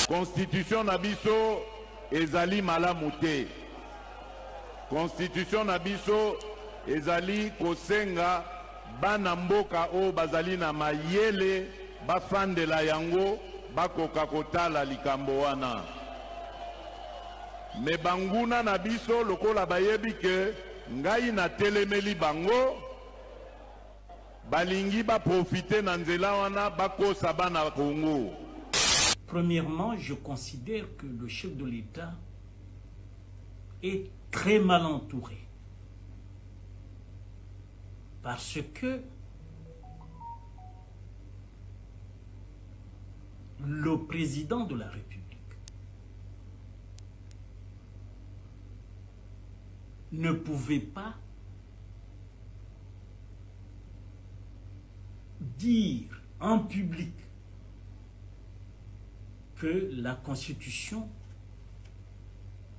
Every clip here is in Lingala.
Constitution na biso ezali malamu te. Constitution na biso ezali kosenga bana mboka o bazali na mayele bafandela yango bakoka kotala likambo wana. Me banguna na biso lokola bayebi ke ngai na telemeli bango balingi ba profiter na nzela wana bakosa bana Congo. Premièrement, je considère que le chef de l'État est très mal entouré. Parce que le président de la République ne pouvait pas dire en public que la Constitution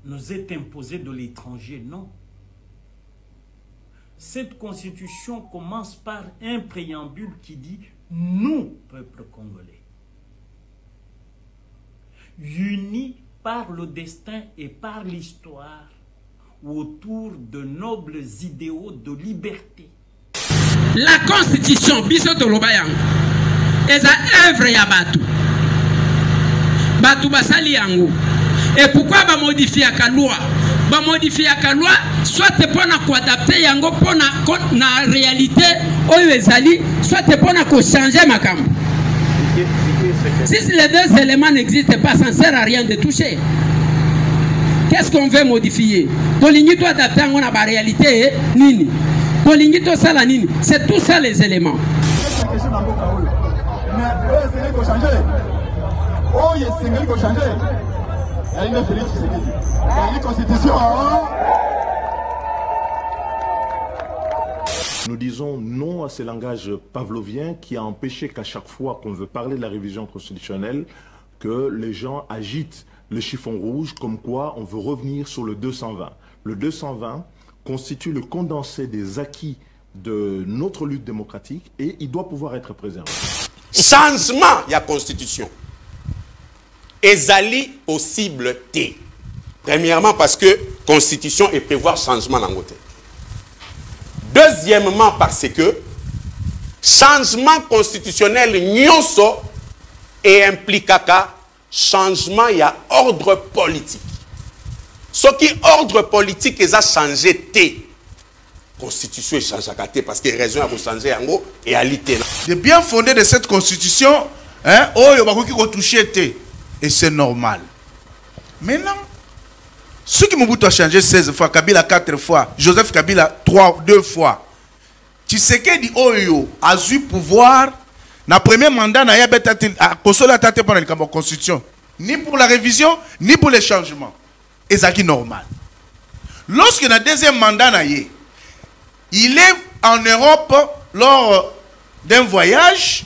nous est imposée de l'étranger. Non. Cette Constitution commence par un préambule qui dit « Nous, peuple congolais, unis par le destin et par l'histoire, autour de nobles idéaux de liberté. » La Constitution, biso tolobayang, est à œuvre ya batu. Batu basali yango. Et pourquoi ba modifier la loi? Ba modifier la loi, soit pour na adapter yango pour na réalité oyo ezali, soit pour na changer makambo. Si les deux éléments n'existent pas, ça ne sert à rien de toucher. Qu'est-ce qu'on veut modifier? Tolingi to adapter yango na ba réalité nini? Tolingi to sala nini? C'est tout ça les éléments. Oh, il y a ce qui changer. Il y a une Félix Tshisekedi. Il y a une constitution. Nous disons non à ce langage pavlovien qui a empêché qu'à chaque fois qu'on veut parler de la révision constitutionnelle, que les gens agitent le chiffon rouge comme quoi on veut revenir sur le 220. Le 220 constitue le condensé des acquis de notre lutte démocratique et il doit pouvoir être préservé. Changement, il y a constitution. Ezali possible T. Premièrement parce que constitution et prévoir changement dans côté. Deuxièmement parce que changement constitutionnel nyonso et impliquera changement il y a ordre politique. Ce qui ordre politique est à changer T. Constitution est changée à T parce que raison à changer en gros et à l'ité. Le bien fondé de cette constitution, hein, oh il va qu'on touche T. Et c'est normal. Maintenant, ceux qui m'ont changé 16 fois, Kabila 4 fois, Joseph Kabila 2 fois. Tshisekedi Oyo a eu pouvoir, dans le premier mandat, il y a la constitution. Ni pour la révision, ni pour les changements. Et c'est normal. Lorsque dans le deuxième mandat, il est en Europe lors d'un voyage,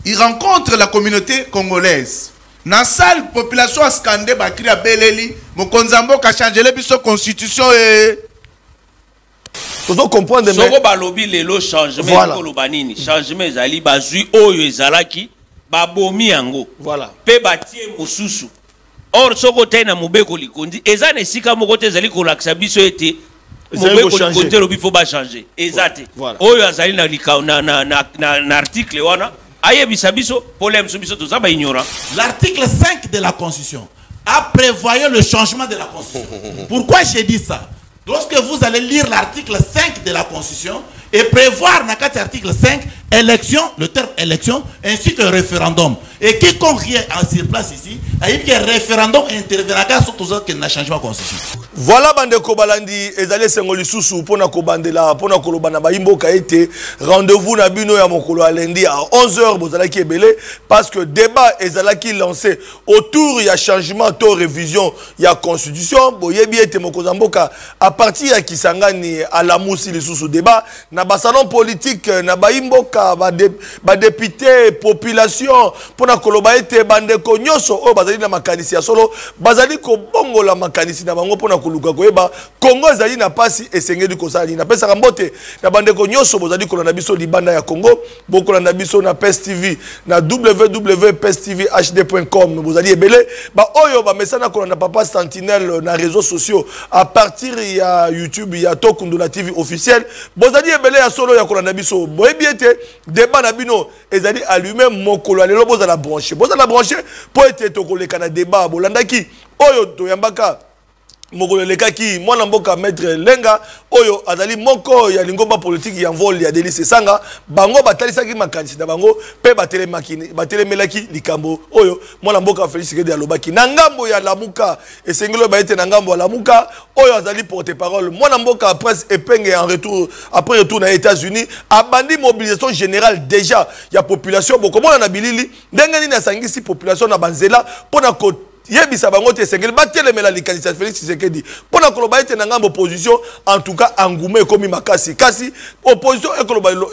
il rencontre la communauté congolaise. Dans la salle, la population a scandé, a crié à Beleli, Mokonzambo a changé la constitution et... Vous comprenez mais... Soko balobi lelo changement kolobanini changement ezali bazui oyo ezalaki babomi yango voilà pe batie mususu or soko tena mubeko likondi ezane sika moko te ezali kolakisa biso ete mubeko likondi lobi faut ba changer ezate oyo azali na likao na article wana. L'article 5 de la Constitution a prévoyé le changement de la Constitution. Pourquoi j'ai dit ça? Lorsque vous allez lire l'article 5 de la Constitution et prévoir dans l'article 5, élection, le terme élection, ainsi que référendum. Et quiconque est sur place ici, a dit que le référendum interviendra sur tout ça qui n'a changement de constitution. Voilà bande kobalandi ezali sengoli susu pona kobandela pona kolobana ba imboka ete rendez-vous na bino ya mokolo alendi à 11h bozala ki ebele parce que débat ezalaki lancé autour ya changement to révision ya constitution boyebi ete mokozamboka à partir ya Kisangani à la musi le susu débat na ba salon politique na ba imboka koloba ba député population pona koloba ete bande ko nyoso o bazali na makanisi ya solo bazali ko bongola makanisi na bango pona koluka koyeba Congo ezali na pasi esengeli kosali na pesa mbote na bande ko nyoso bozali kolanda biso libanda ya Congo bokolanda biso na PES TV na www.pestvhd.com bozali ebele ba oyo ba mesana kolanda papa Sentinelle na réseaux sociaux à partir ya YouTube ya Tokundula TV officiel bozali ebele ya solo ya kolanda biso boyebiete débat na bino ezali allumé mokolo lelo bozala branché po ete tokoleka na débat bolandaki oyo toyambaka mokolo lekaki mwana mboka maître Lenga oyo azali moko ya lingomba politique ya vol ya Delis Sanga bango batalisaki makanisi na bango pe batelemelaki likambo oyo mwana mboka Félix Tshisekedi alobaki na ngambo ya Lamuka esengelo ba ete na ngambo ya Lamuka oyo azali porte-parole mwana mboka presse epenge en retour après retour na États-Unis abandi mobilisation générale déjà ya population bokomona na bilili ndenge nini asangisi population na banzela pona ko yebisa bango te sengeli batelemela likanisa Félix Tshisekedi pona koloba ete na ngambo opposition en tout cas angume ekomi makasi kasi opposition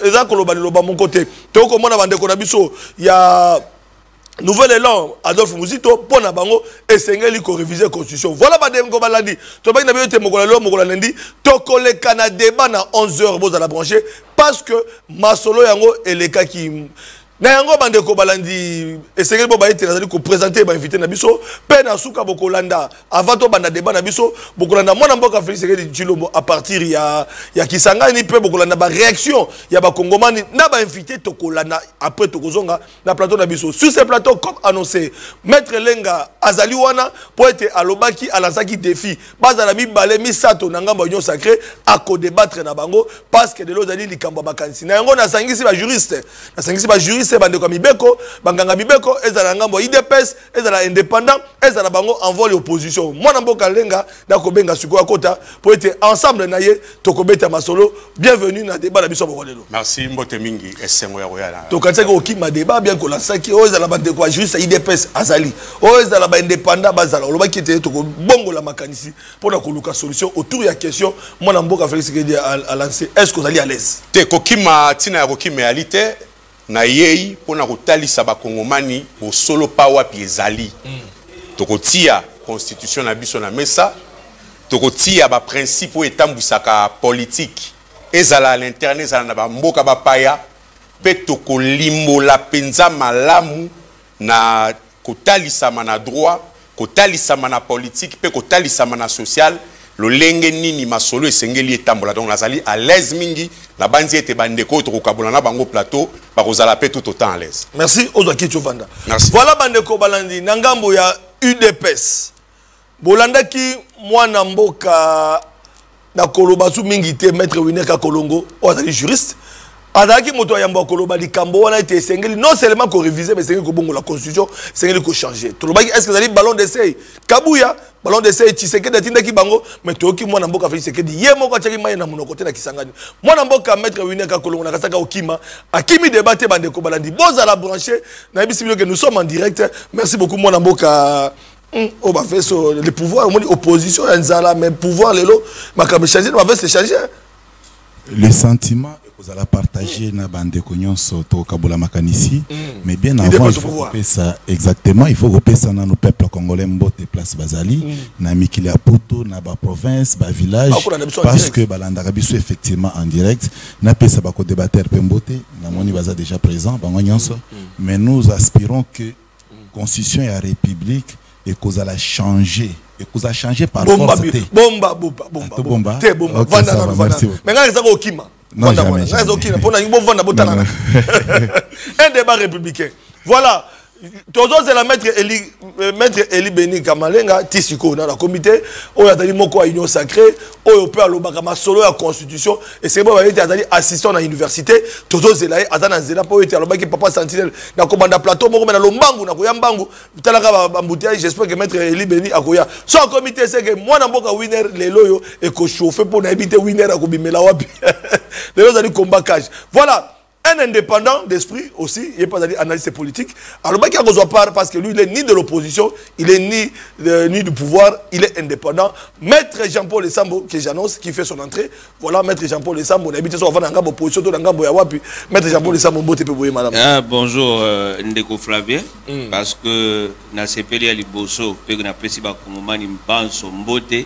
eza koloba liloba mon côté toko mona bandeko na biso ya Nouvel Élan Adolphe Muzito pona bango esengeli ko réviser constitution voilà badengo balandi to ba na biote mokola lo mokola lendi tokoleka na débat na 11h boza la brancher parce que masolo yango elekaki na yango bandeko balandi esengeli bo baite nazali ko présenter ba invité na biso pe na suka bokolanda avant to banda débat na biso bokolanda mwana mboka Félix Tshisekedi Tshilombo à partir ya Kisangani pe bokolanda ba réaction ya ba kongomani na ba invité tokolanda après tokozonga na plateau na biso sur ce plateau comme annoncé maître Lenga azali wana po ete alobaki alanzaki défi bazala mibale misato na ngambo union sacrée a ko débattre na bango parce que de l'ozali likambo bakanisi na yango na sangisi ba juriste bande kwa mibeko banganga mibeko ezala ngambo IDPS ezala indépendant ezala bango envol opposition mwana mboka Lenga na kobenga siko akota pour être ensemble na ye tokobeta masolo bienvenue na débat na biso bokolelo merci mbote mingi esengo ya royala to katsaka okima débat bien ko la saki o ezala bande kwa juriste IDPS azali o ezala ba indépendant bazala olobaki te toko bongo la makanisi pour na koluka solution autour ya question mwana mboka Félix Tshisekedi a lancé est-ce que vous allez à l'aise te kokima tina ya kokima realite na yei pona kotalisa bakongomani bosolo pa wapi ezali tokotia constitution na biso na mesa tokotia ba principe o etambwisaka politique ezala à l'interne ezala na bamboka bapaya pe tokolimbola penza malamu na kotalisama na droit kotalisama na politique pe kotalisama na social lolenge nini masolo esengeli etambola donc nazali à l'aise mingi la banzi ete bandeko tokokabola na bango plateau bakozala pe tout autant à l'aise merci Ozaki Chofanda merci voilà bandeko balandi na ngambo ya UDPS bolandaki mwana mboka na koloba su mingi te maître Wineka Kolongo ozali juriste azalaki moto ayamba koloba likambo wana ete esengeli non seulement ko réviser mais esengeli ko bongo la constitution esengeli ko changer tolobaki est-ce que ezali ballon d'essai Kabuya ballon d'essai Tshisekedi atindaki bango mais toki mwana mboka Félix Tshisekedi ye moko ataki maye na monoko te na Kisangani mwana mboka maître Wineka Kolongo na kasaka okima akimi débatté bandeko balandi boza la brancher na bisi que nous sommes en direct merci beaucoup mwana mboka on va faire le pouvoir opposition nzala mais pouvoir lelo makambe changer on va se changer le sentiment vous allez partager na bande konyonso to kabola makanisi mais bien avant il faut couper ça exactement il faut couper ça dans nos peuples congolais mbote place bazali na mikili ya poto na ba province ba village parce que balanda biso effectivement en direct na pesa ba ko débattre pe mbote na moni baza déjà présent bango nyonso mais nous aspirons que constitution ya république et qu'on a changé et qu'on a changé par force bomba mais nga ezako okima non jamais un débat républicain voilà Tozo c'est la maître Eli Beni Kamalenga Tisiko dans la comité où il y a moko à union sacrée où il peut aller au solo à constitution et c'est bon il y a assistant à l'université Tozo c'est là azana zela pour être alors que papa Sentinelle na komanda plateau moko na lombangu na koyambangu talaka bambouteille j'espère que maître Eli Beni akoya so comité c'est que moi na mboka winner les loyo et ko chauffer pour na éviter winner à kobimela wapi les autres combat cage voilà un indépendant d'esprit aussi, il n'est pas analyste politique. Alors, il n'y a pas parce que lui, il n'est ni de l'opposition, il est ni du pouvoir, il est indépendant. Maître Jean-Paul Essambo, que j'annonce, qui fait son entrée, voilà, Maître Jean-Paul Essambo, on habite sur la opposition, puis Maître Jean-Paul Essambo, madame. Ah, bonjour, Ndeko Flavien, parce que na sepeli ya liboso, pe na pesi ba kongomani mbanso mbote,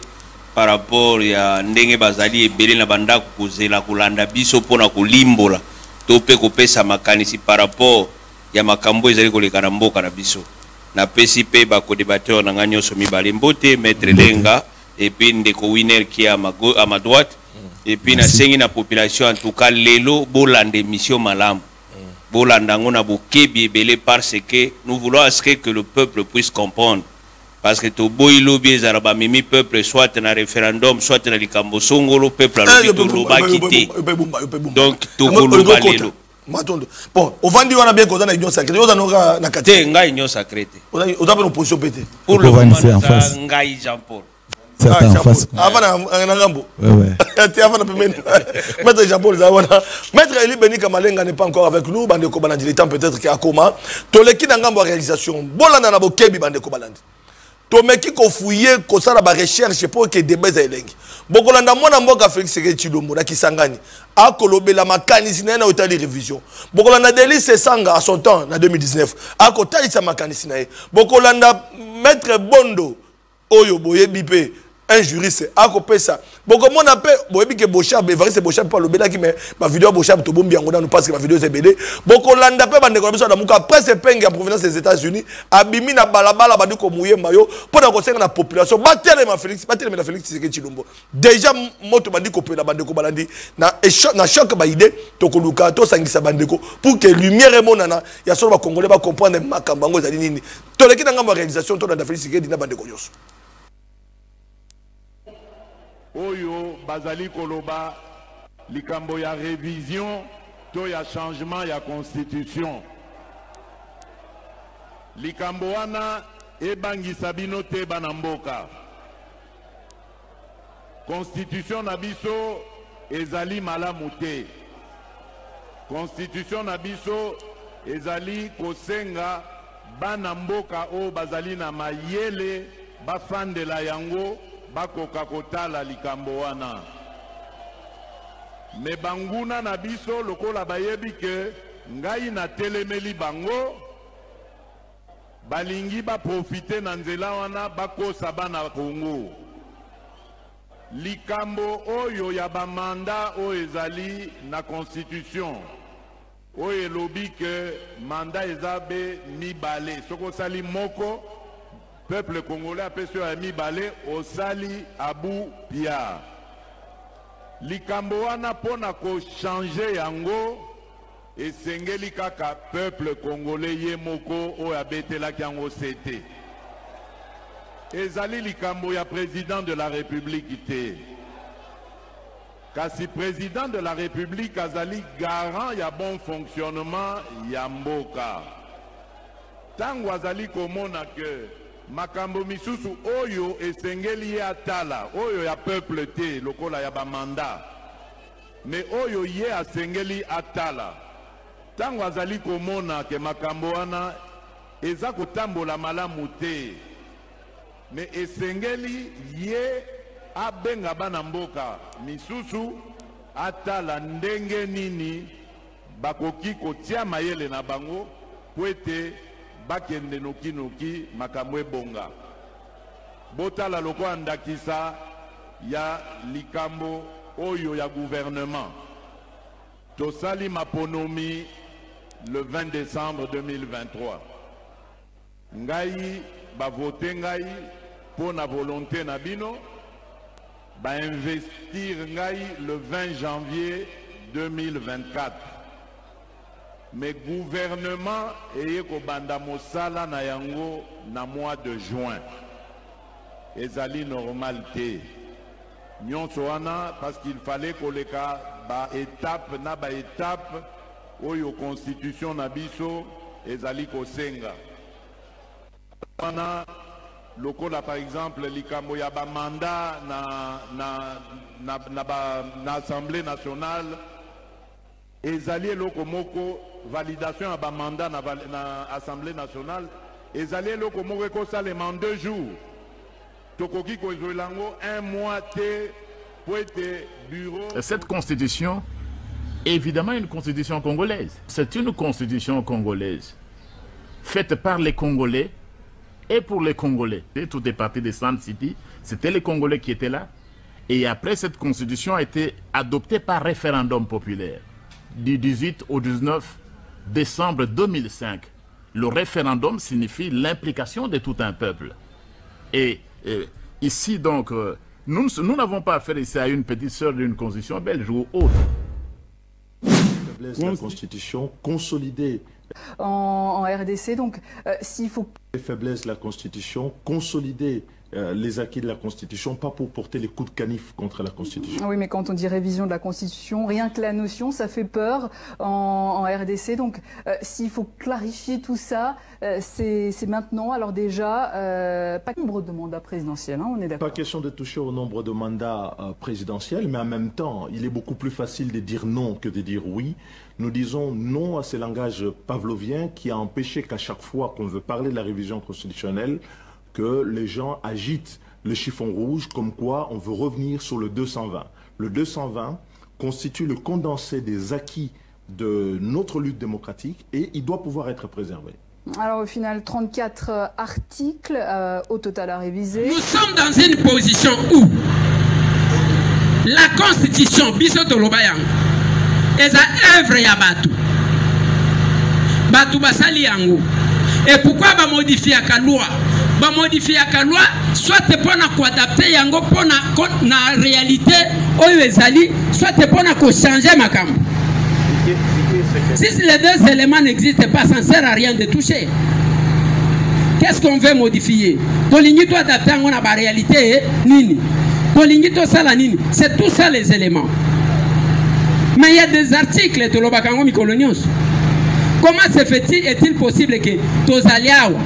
par rapport ya ndenge bazali ebele na banda kozela kolanda biso pona kolimbola. Topé kopesa makanisi par rapport ya makambo ezali koleka na mboka na biso na pesi pe ba ko débatteur na nganyo so mibale mbote maître Lenga et puis ndeko winner qui est à ma droite et puis na sengi na population en tout cas lelo bolande mission malam bolanda ngona bokebi ebele parce que nous voulons à ce que le peuple puisse comprendre parce que to boy lobby ezaraba mimi peuple soit na référendum soit na likambo songolo peuple alobi to loba kité donc to koloba lelo bon ovandi wana bien koza na union sacrée oza noka na kati te ngai union sacrée oza pe opposition pété pour le moment ngai Jean Paul en face avant na ngambo te avant na pemene maître Jean Paul zawana maître Eli Beni Kamalenga n'est pas encore avec nous bande ko balandi le temps peut-être qui a coma to leki na ngambo réalisation bolanda na bokebi bande ko balandi tomeki ko fouiller ko sala ba recherche pour que débat za elengi bokolanda mwana mboka Félix Tshisekedi Tshilombo na Kisangani akolobela makanisi na otali révision bokolanda Délice Sanga à son temps na 2019 akotalisa makanisi na bokolanda maître Bondo oyo boyebi pe un juriste akopesa bokomona pe boyebi ke Bochab Evariste Bochab pa lobela ki mais ba vidéo Bochab to bombi yango na parce que ba vidéo c'est BD bokolanda pe bande ko biso na muka presse penge en provenance des États-Unis abimi na balabala bandi ko muye mayo pona ko senga na population batele ma Félix Tshisekedi Tshilombo déjà moto bandi ko pe na bande ko balandi na choc ba idée to ko luka to sangisa bande ko pour que lumière monana ya solo ba congolais ba comprendre makambango za nini to leki na ngamba réalisation to na Félix Tshisekedi na bande ko yoso oyo bazali koloba likambo ya révision to ya changement ya constitution likambo wana ebangisa bino te bana mboka constitution na biso ezali malamu te constitution na biso ezali kosenga bana mboka o bazali na mayele bafandela yango bakoka kotala likambo wana me banguna na biso lokola bayebi ke ngai na telemeli bango balingi baprofite na nzela wana bakosa bana Kongo likambo oyo ya bamanda oyo ezali na constitution oyo elobi ke manda ezabe mibale soko sali moko peuple congolais appelle sur ami balé au sali Abou Pia. Likambo wana pona ko changer yango et sengeli kaka peuple congolais yemoko o abetela kyango sete. Ezali likambo ya président de la République ite. Kasi président de la République azali garant ya bon fonctionnement ya mboka. Tango azali komona que makambo misusu oyo esengeli ye atala oyo ya peuple te lokola ya bamanda me oyo ye asengeli atala tango azali komona ke makambo wana eza kotambola malamu te me esengeli ye abenga bana mboka misusu atala ndenge nini bakoki kotia mayele na bango po ete bakende noki makambo ebonga botala loko andakisa ya likambo oyo ya gouvernement tosali maponomi le 20 décembre 2023 ngai bavote ngai po na volonté na bino ba investir ngai le 20 janvier 2024 mais gouvernement eye kobanda mosala na yango na mois de juin ezali normal te nyonso wana parce qu'il fallait koleka ba étape na ba étape oyo constitution na biso ezali kosenga wana lokola par exemple likambo ya ba mandat na assemblée nationale ezali eloko moko validation ya mandat na Assemblée nationale ezali eloko moko ekosalema en 2 jours tokoki kozwela yango 1 mois te po ete bureau. Cette constitution est évidemment une constitution congolaise. C'est une constitution congolaise faite par les Congolais et pour les Congolais. Tout est parti de Sand City, c'était les Congolais qui étaient là. Et après, cette constitution a été adoptée par référendum populaire du 18 au 19 décembre 2005. Le référendum signifie l'implication de tout un peuple. Et ici, donc, nous n'avons pas affaire ici à une petite sœur d'une constitution belge ou autre. La constitution consolidée. En RDC, donc s'il faut... Les faiblesses de la constitution consolidée. Les acquis de la Constitution, pas pour porter les coups de canif contre la Constitution. Oui, mais quand on dit révision de la Constitution, rien que la notion, ça fait peur en RDC. Donc, s'il faut clarifier tout ça, c'est maintenant. Alors déjà, pas de nombre de mandats présidentiels, hein, on est d'accord. Pas question de toucher au nombre de mandats présidentiels, mais en même temps, il est beaucoup plus facile de dire non que de dire oui. Nous disons non à ce langage pavlovien qui a empêché qu'à chaque fois qu'on veut parler de la révision constitutionnelle, que les gens agitent le chiffon rouge comme quoi on veut revenir sur le 220. Le 220 constitue le condensé des acquis de notre lutte démocratique et il doit pouvoir être préservé. Alors au final, 34 articles au total à réviser. Nous sommes dans une position où la Constitution, biso lobayang, est à œuvre ya batu. Batu basali yango. Et pourquoi ba modifier la loi? Ba modifier la loi soit pour adapter yango pour na réalité oyo ezali, soit pour changer makambo. Si les deux éléments n'existent pas, ça ne sert à rien de toucher. Qu'est-ce qu'on veut modifier? Tolingi to adapter yango na ba réalité nini? Tolingi to sala nini? C'est tout ça les éléments. Mais il y a des articles de l'Obakango Mikolonios. Comment est-il possible que tous aliawa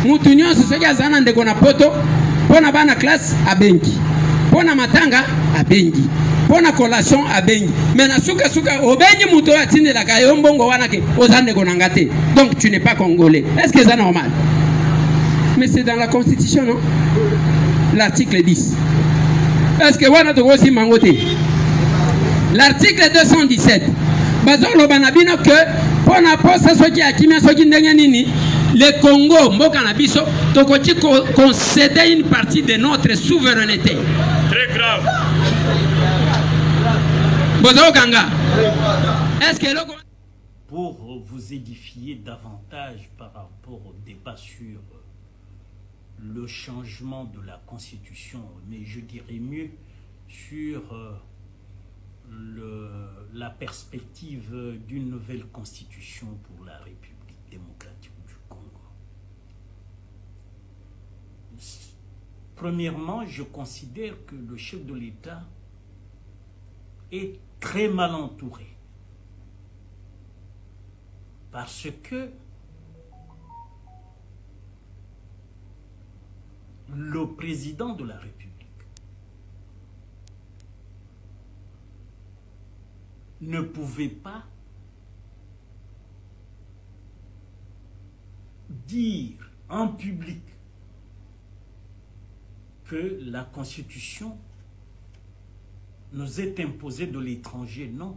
Moutounion se soit zana de Gonapoto, pona bana classe à Bengi, pona matanga à Bengi, pona collation à Bengi. Mais na suka au Bengi mouto a tine la Kayombongo wanake aux ande Gonangate. Donc tu n'es pas congolais. Est-ce que c'est normal? Mais c'est dans la constitution, non? L'article 10. Est-ce que wana to aussi mangote? L'article 217. Bazolo banabino que le Congo, Mokanabiso, Tokoti concéder une partie de notre souveraineté. Très grave. Est-ce que pour vous édifier davantage par rapport au débat sur le changement de la Constitution, mais je dirais mieux sur la perspective d'une nouvelle constitution pour la République démocratique du Congo. Premièrement, je considère que le chef de l'État est très mal entouré. Parce que le président de la République ne pouvait pas dire en public que la Constitution nous est imposée de l'étranger. Non.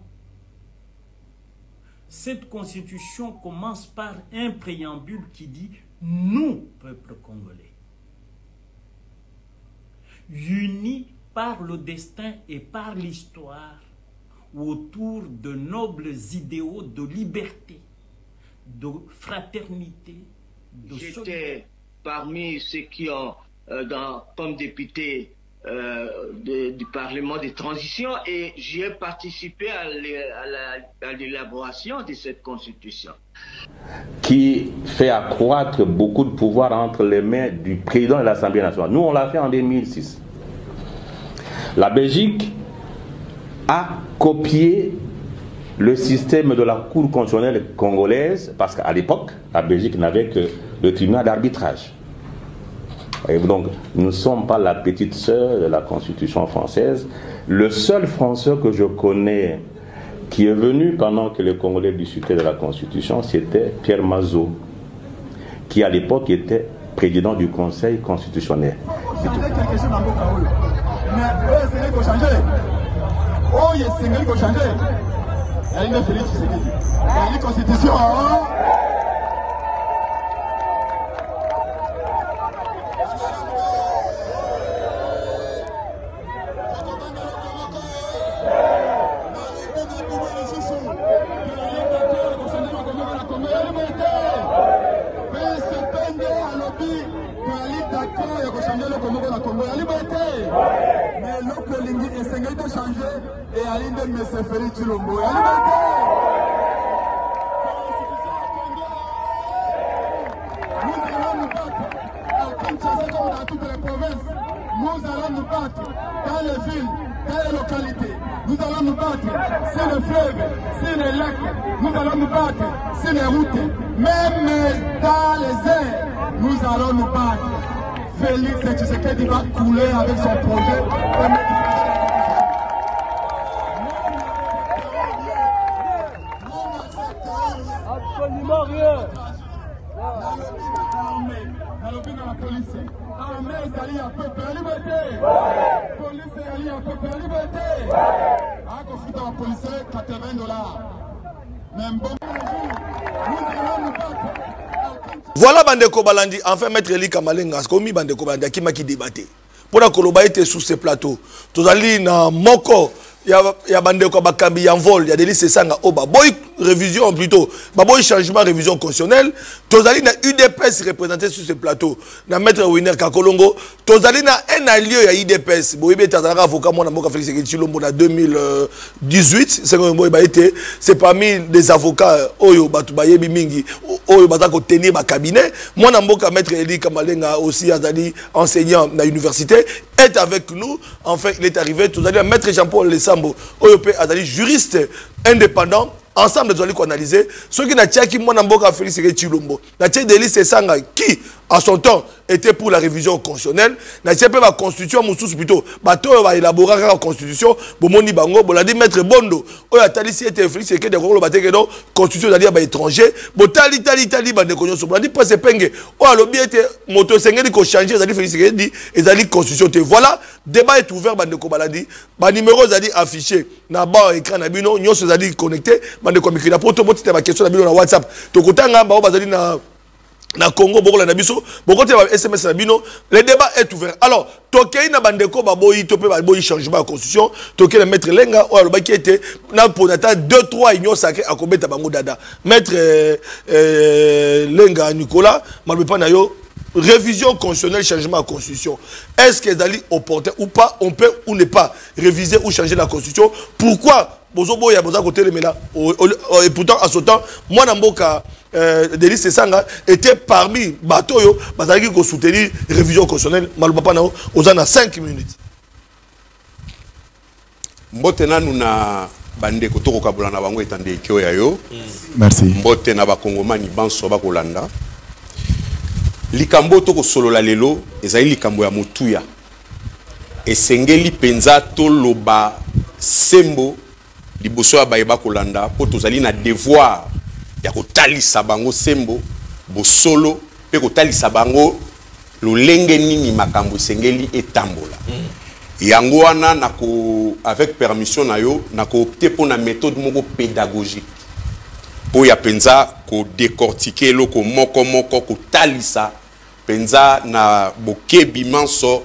Cette Constitution commence par un préambule qui dit « Nous, peuple congolais, unis par le destin et par l'histoire, autour de nobles idéaux de liberté, de fraternité, de J'étais parmi ceux qui ont, comme député du Parlement de transition, et j'ai participé à l'élaboration de cette constitution. Qui fait accroître beaucoup de pouvoir entre les mains du président de l'Assemblée nationale. Nous, on l'a fait en 2006. La Belgique a copié le système de la Cour constitutionnelle congolaise, parce qu'à l'époque, la Belgique n'avait que le tribunal d'arbitrage. Et donc, nous ne sommes pas la petite sœur de la Constitution française. Le seul Français que je connais qui est venu pendant que les Congolais discutaient de la Constitution, c'était Pierre Mazeau, qui à l'époque était président du Conseil constitutionnel. Et Aline de Messeferi Chilombo. Nous allons nous battre à Kinshasa comme dans toutes les provinces. Nous allons nous battre dans les villes, dans les localités. Nous allons nous battre sur les fleuves, sur les lacs. Nous allons nous battre sur les routes. Même dans les airs, nous allons nous battre. Félix Tshisekedi va couler avec son projet. Absolument rien. Voilà Bandeko Balandi, enfin Maître Eli Kamalenga, ce qu'on mis Bandeko Balandi, qui m'a qui débatté. Pour la Koloba était sous ce plateau. Tous allés dans Moko. Il y a Bandeko Bakambi en vol, il y a des listes sanga oba. Boy révision plutôt, boy changement révision constitutionnelle. Tozali na UDPS représenté sur ce plateau. Na maître Winner Kakolongo, Tozali na un allié à UDPS. Boy be tazara avocat moi na Moka Félix Chilombo na 2018, c'est parmi les avocats oyo batu bayebi mingi oyo batako tenir ba cabinet. Moi na Moka maître Eli Kamalenga aussi azali enseignant na université est avec nous. Enfin, il est arrivé Tozali maître Jean-Paul Lesambo oyo pe azali juriste indépendant. Ensemble, nous allons analyser ce qui n'a pas qui moi n'amboka Félix Chilombo. Na tchèque de liste sanga qui à son temps était pour la révision constitutionnelle. Na tchèque la constitution moussous plutôt. Bato va élaborer la constitution. Bomoni bango boladi maître Bondo. Oya tali si était Félix que de rôle baté que non constitution d'aller ba étranger. Botali tali bande konyo so. Boladi pas se penge. Oya lobi était moto sengeli ko changer zali Félix que dit ezali constitution te. Voilà, débat est ouvert bande ko baladi. Ba numéro zali affiché na ba écran na bino nyoso zali connecté. Bande ko mikina poto boti ba question na bino na WhatsApp. To kotanga ba bazali na Congo bokola na biso bokote ba SMS na bino. Le débat est ouvert. Alors tokei na bandeko baboyi topé baboyi changement de constitution tokei na maître Lenga o alobaki était na ponata 2-3 unions sacrées à kobeta bango dada maître Lenga Nicolas maloba na yo révision constitutionnelle changement de constitution est-ce que dali opportun ou pas on peut ou ne pas réviser ou changer la constitution pourquoi bozobo ya boza côté mais là et pourtant à ce temps moi na mboka Delis Sanga était parmi Batoyo, Bazaki qui soutenir révision constitutionnelle, Malbapa Nao, aux 5 minutes. Mbotena nous na bande kotoko kabula na bango etande kyo ya yo. Merci. Mbotena ba Kongomani banso ba kolanda. Likambo toko solo la lelo, ezali likambo ya motuya. Esengeli penza to loba sembo liboso ya bayeba kolanda po tozali na devoir ya kotalisa bango sembo bosolo pe kotalisa bango lolenge nini makambo sengeli etambola yango wana nako avec permission na yo nako opter pour na méthode moko pédagogique po ya penza ko décortiquer loko moko kotalisa penza na bokebi manso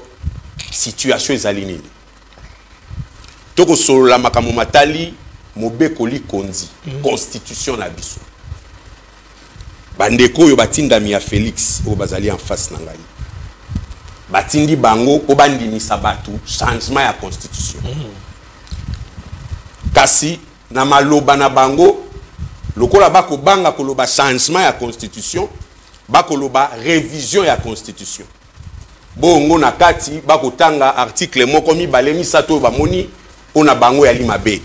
situation ezali nini toko solo la makambo matali mobekoli kondi constitution na biso bandeko yo batindami ya Félix o bazali en face na ngai batindi bango po bandimisa batu changement ya constitution kasi na maloba na bango lokola bako banga koloba changement ya constitution bakoloba révision ya constitution bongo na kati bako tanga article moko mibale misato bamoni ona bango ya limabe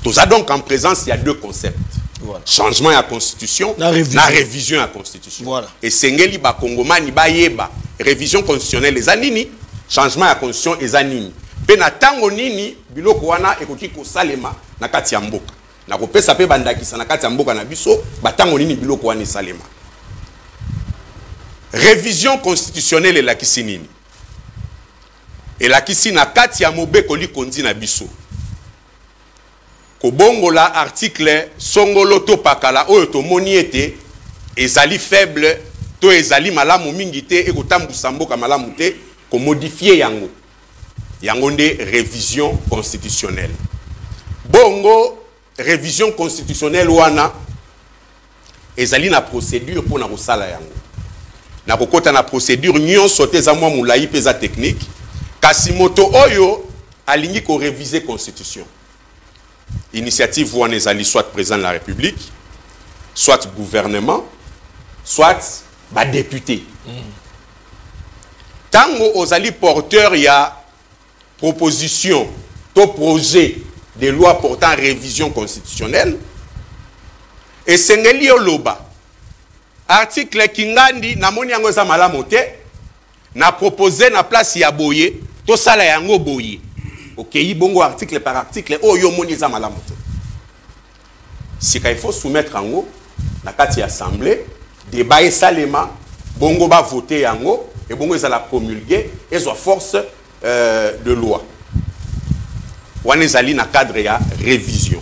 toza donc en présence il y a deux concepts. Voilà. Changement à la constitution, la révision à la constitution. Voilà. Et sengeli ba Kongomani ba yeba révision constitutionnelle les anini, changement à la constitution les anini. pe na tango nini biloko wana ekoki kosalema na kati ya mboka na kopesa pe bandakisa na kati ya mboka na biso batango nini biloko wana esalema. Révision constitutionnelle elakisi nini? Elakisi na kati ya mobeko likondi na biso kobongola article songolo to pakala oyo tomoni ete ezali faible to ezali malamu mingi te ekotambusa mboka malamu te ko modifier yango. Yango nde révision constitutionnelle. Bongo révision constitutionnelle wana ezali na procédure pour na kosala yango. Na kokota na procédure nyonso te za mwa mulai pe za technique kasi moto oyo alingi ko réviser constitution. Initiative wana ezali soit président de la République, soit gouvernement, soit ba député. Tango ozali porteur ya proposition to projet de loi portant révision constitutionnelle et sengeli oloba article kingandi na moni yango za malamu te na proposer na place ya boye to sala yango boye. OK, bongo article par article oyo moni za malamu te. Sika il faut soumettre yango na kati assemblée débat et salema bongo ba voter yango et bongo ezala promulguer et soit force de loi. Wana ezali na cadre ya révision.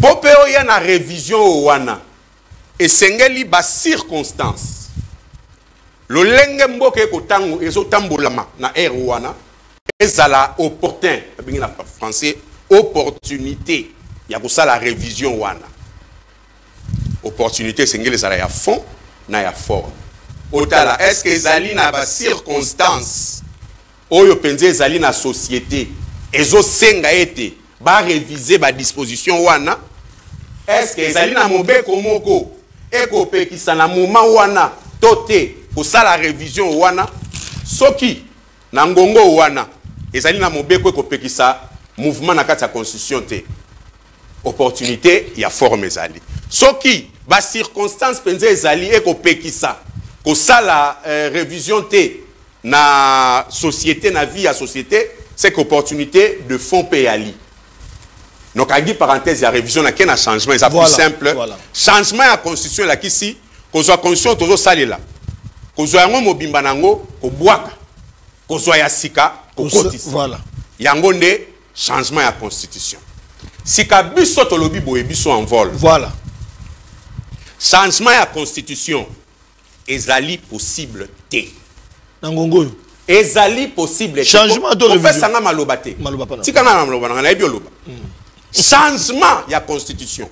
Pope oya na révision wana esengeli ba circonstance. Lo lenge mboke ko tango ezotambolama na air wana ezala opportun, na français opportunité ya kosala révision wana. Opportunité sengeli ezala ya fond na ya forme. Otala est-ce que ezali na ba circonstance oyo penze ezali na société ezo senga ete ba réviser ba disposition wana? Est-ce que ezali na mobeko moko eko pekisa na moment wana tote kosala révision wana? Soki na ngongo wana ezali na mobeko eko pekisa mouvement na kati ya constitution te, opportunité ya forme ezali. Soki ba circonstance penze ezali eko pekisa kosala révision te na société, na vie à société, c'est qu'opportunité de fond payali. Donc, à dire parenthèse, il y a révision, il y a un changement, c'est plus simple. Voilà. Changement à la constitution, là, ici, qu'on soit constitution, toujours salé là. Qu'on soit un mobimba nango, qu'on boit, qu'on soit yasika, qu'on cotise. Voilà. Il y a un changement à la constitution. Si kabiso tolobi boye biso en vol. Voilà. Changement à la constitution, ezali possible te. Nangongo. Ezali possible. Changement de révision. On fait ça na malobate. Malobate. Tika na maloba na ebi oloba. Changement ya constitution.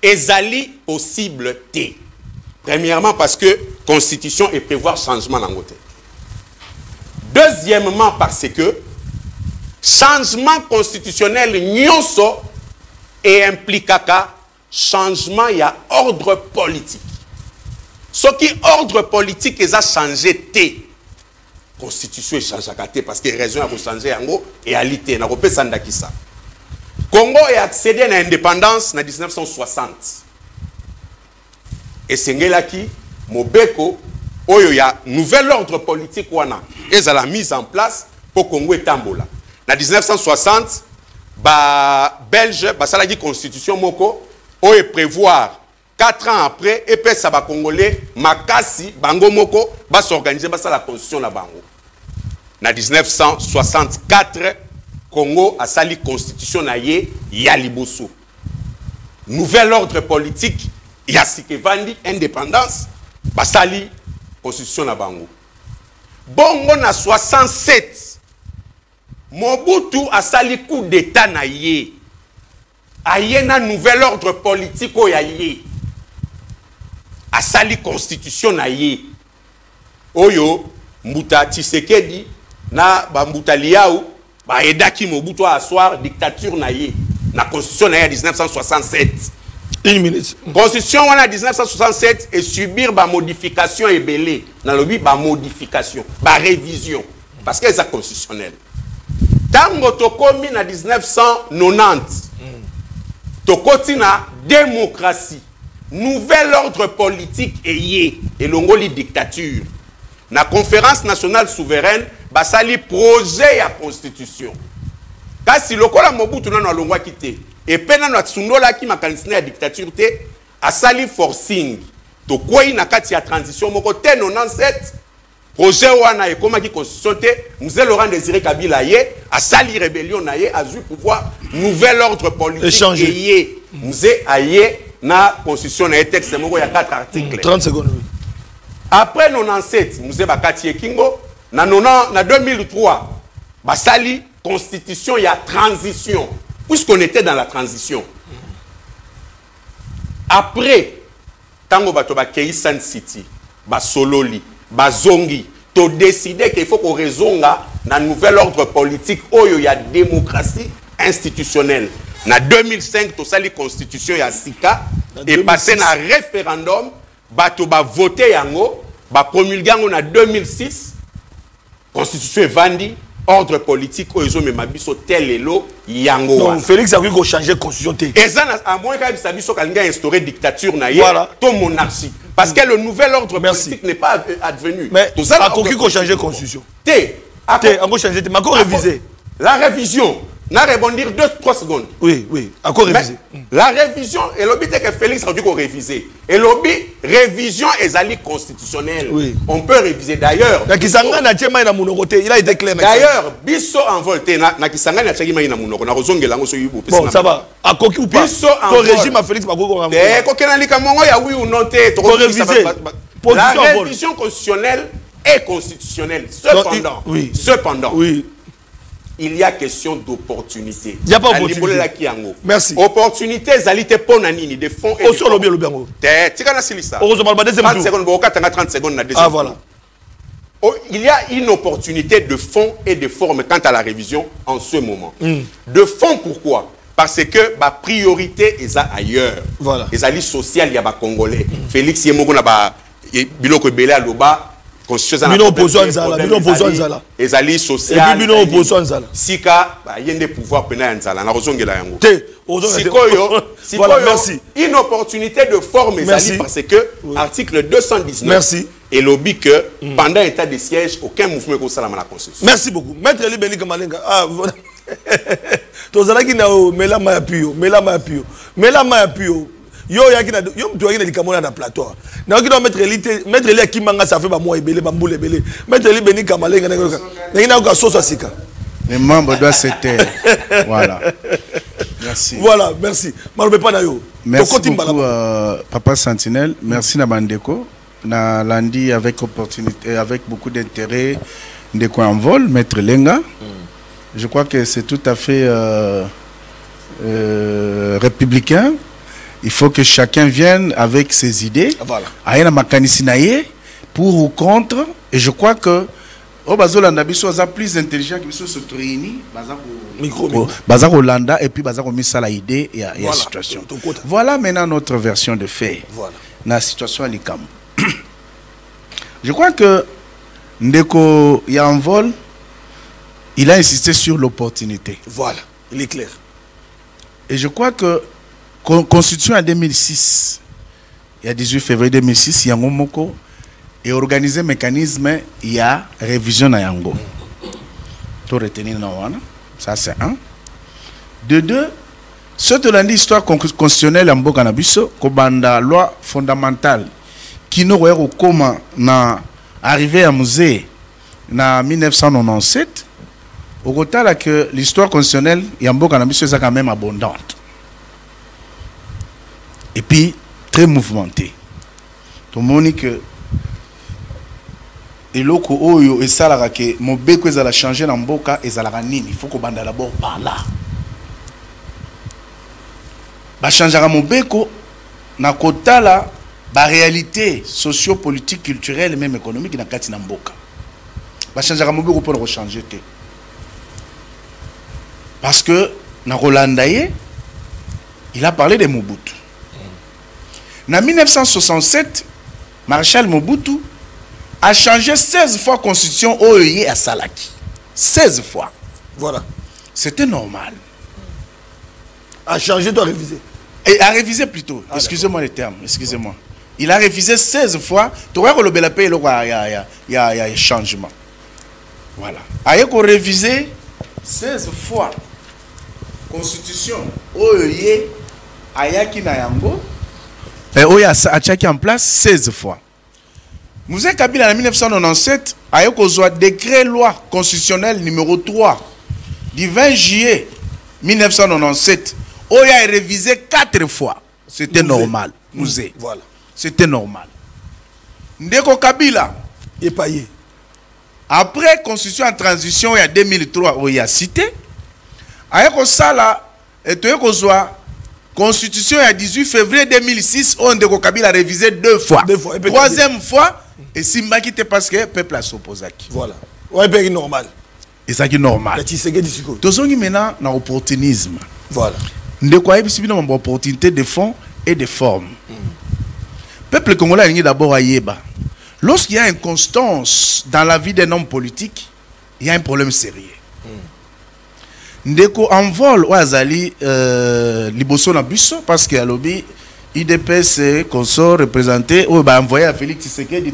Ezali possible te. Premièrement parce que constitution et prévoir changement dans côté. Deuxièmement parce que changement constitutionnel nyonso et impliquaka changement ya ordre politique. Ce qui ordre politique est à changer té. Constitution est changée à té parce que raison a changer yango et à l'ité na kopé sandakisa. Congo est accédé à l'indépendance en 1960. Et sengelaki mobeko oyo ya nouvel ordre politique wana et à la mise en place pour Congo et Tambola. En 1960 ba belge ba salaki constitution moko oyo prévoir 4 ans après, et puis ça va congolais, makasi, bango moko, va s'organiser, va la constitution na bango. En 1964, Congo a sali constitution na ye, ya liboso. Nouvel ordre politique, ya sikevandi, indépendance, va sali constitution na bango. Bongo na 67, Mobutu a sali coup d'état na ye. Aye na nouvel ordre politique o ya ye. A sali constitution na ye. Oyo Mbuta Tshisekedi na ba Mbuta Liaou ba edaki Mobutu a asseoir dictature na ye. Na constitution na ye 1967. Une minute. Constitution wana 1967 et subir ba modification et belé. Na lobi ba modification, ba révision parce que c'est constitutionnel. Tango tokomi na 1990. Tokoti na démocratie. Nouvel ordre politique et l'ongoli dictature. Na conférence nationale souveraine, basali projet ya constitution kasi lokola Mobutu nano alongwa kité et pena na tsundola ki makanisi ya dictature te asali forcing to kwei na kati ya transition moko te 97 projet wana ekoma ki constitution te Mzee Laurent Désiré Kabila ye asali rébellion na ye azu pouvoir nouvel ordre politique ye Mzee aye na constitution na texte moko ya 4 articles 30 secondes oui. Après 97 Mzee bakati Kingo na 2003 basali constitution ya transition puisqu'on était dans la transition. Après tango bato ba Keisan City ba Sololi ba Zongi to décider qu'il faut qu'on raisonne na nouvel ordre politique oyo ya démocratie institutionnelle. Na 2005 to sali constitution ya Sika et passé na référendum bato ba voter yango ba promulguer yango na 2006 constitution evandi ordre politique oyo me mabiso telelo yango. Donc Félix a voulu changer constitution té. Et ça à moins ka biso kalinga instaurer dictature na ye to monarchie parce que le nouvel ordre politique n'est pas advenu. Mais tout ça a coquille qu'on changer constitution. Té encore changer té, mais encore réviser. La révision n'a rebondir 2-3 secondes. Oui, oui, encore réviser. La révision, et l'objet que Félix a dû réviser. Et l'objet, révision est alliée constitutionnelle. Oui. On peut réviser d'ailleurs. Il a été clair. D'ailleurs, Bisso en vol. Bon, ça va. À coquille ou pas? Bisso en vol. Ton régime à Félix Bago. La révision constitutionnelle est constitutionnelle. Cependant, il y a question d'opportunité. Il n'y a pas d'opportunité. Merci. Opportunité, zalité pour nanini, de fonds et de formes. 30 secondes. Ah voilà. Il y a une opportunité de fonds et de formes quant à la révision en ce moment. De fonds, pourquoi? Parce que la priorité est ailleurs. Voilà. Les alliés sociaux, il y a des Congolais. Félix Yemoko n'a biloko belé à l'oba. Bino opposant Nzala. Les alliés sociaux. Et puis bino opposant Nzala. Sika, il y a des pouvoirs pénals Nzala. Na rozongela yango. Voilà, merci. Une opportunité de forme Nzali parce que article 219. Merci. Et lobby que pendant l'état de siège, aucun mouvement ne la Constitution. Merci beaucoup. Maître Eli Beni Kamalenga. Ah, voilà. Tozalaki na mela mapio. Yo yakina yo mtu yakina likamona na plateau. Na okina mettre Eli akimanga ça fait ba mois ebele ba mboule ebele. Mettre Eli Beni Kamalenga na ko soso sika. Les membres doivent se taire. Voilà. Merci. Voilà, merci. Malobe pa na yo. Merci beaucoup, Papa Sentinelle. Merci na bandeko. Na landi avec opportunité, avec beaucoup d'intérêt, de quoi en vol, Maître Lenga. Je crois que c'est tout à fait républicain. Il faut que chacun vienne avec ses idées. Voilà. Aïna makanisinaye pour ou contre. Et je crois que au Bazola Nabiso a plus intelligent que se réunit. Bazar Hollanda et puis Bazar Misala idée et la situation. Voilà maintenant notre version de fait. Voilà. La situation à l'ICAM. Je crois que Ndeko Yanvol, il a insisté sur l'opportunité. Voilà, il est clair. Et je crois que Constitution en 2006, il y a 18 février 2006, il y a un moko et organisé un mécanisme, il y a révision à Yango. Tout retenir ça c'est un. De deux, ce que l'histoire constitutionnelle en Bokanabiso, la loi fondamentale qui nous au comment na arrivé à musée en 1997, au côté que l'histoire constitutionnelle en Bokanabiso est quand même abondante. Et puis, très mouvementé. Tout le monde dit que et loko oyo et ça la que mon beko ezala changer na mboka ezala nini, il faut qu'on bande d'abord par là. Ba changer mon beko na kotala ba réalité socio-politique, culturelle et même économique na kati na mboka. Ba changer mon beko pour changer té. Parce que na Rolandaye il a parlé de Mobutu. En 1967, Marshal Mobutu a changé 16 fois la constitution OEI à Salaki. 16 fois. Voilà. C'était normal. A changé, doit réviser. Et a révisé plutôt. Excusez-moi les termes. Excusez-moi. Il a révisé 16 fois. Tu vois que le paix, il y a changement. Voilà. Aye ko réviser 16 fois constitution oye ayaki na yango et oya achaki en place 16 fois. Mouzé Kabila en 1997 aye ko zo décret loi constitutionnelle numéro 3 du 20 juillet 1997 oya est révisé 4 fois. C'était normal. Mouzé. Voilà. C'était normal. Ndeko Kabila et payé. Après constitution en transition il y a 2003 où il y a cité ayeko sala et toyeko zwa constitution il y a 18 février 2006 on Ndeko Kabila a révisé 2 fois. Troisième fois et simbaki te parce que peuple a s'opposé. Voilà. Ouais, ben normal. Et ça qui est normal. Tozongi maintenant na opportunisme. Voilà. Ndeko ayebisi bino mon opportunité de fond et de forme. Peuple congolais a d'abord ayeba. Lorsqu'il y a inconstance dans la vie d'un homme politique, il y a un problème sérieux. Ndeko envol Ouazali liboso na biso parce que alobi IDPS consort représenté ou ba envoyé à Félix Tshisekedi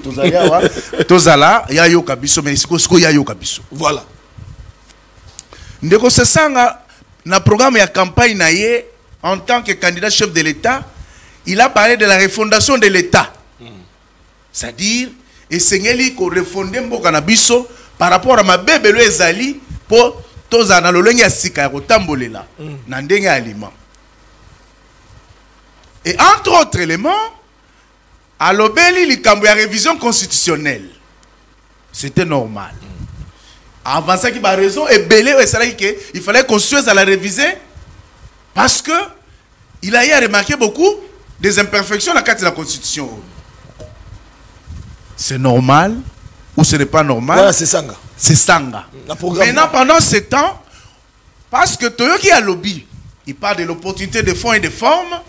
tozala ya yo kabiso mais siko ya yo kabiso. Voilà. Ndeko sesanga na programme ya campagne na ye en tant que candidat chef de l'État, il a parlé de la refondation de l'État. C'est-à-dire esengeli ko refonder mboka na biso par rapport à ma bébé le ezali po toza na lolenge ya sika ko tambolela na ndenge aliment. Et entre autres éléments à l'obéli likambo ya révision constitutionnelle. C'était normal. Avant ça qui ba raison et belé que il fallait qu'on soit à la réviser parce que il a eu remarqué beaucoup des imperfections dans la carte de la constitution. C'est normal ou ce n'est pas normal? Voilà, c'est Sanga. C'est Sanga. Maintenant, pendant ce temps, parce que Toyoki a lobby, il parle de l'opportunité de fond et de forme,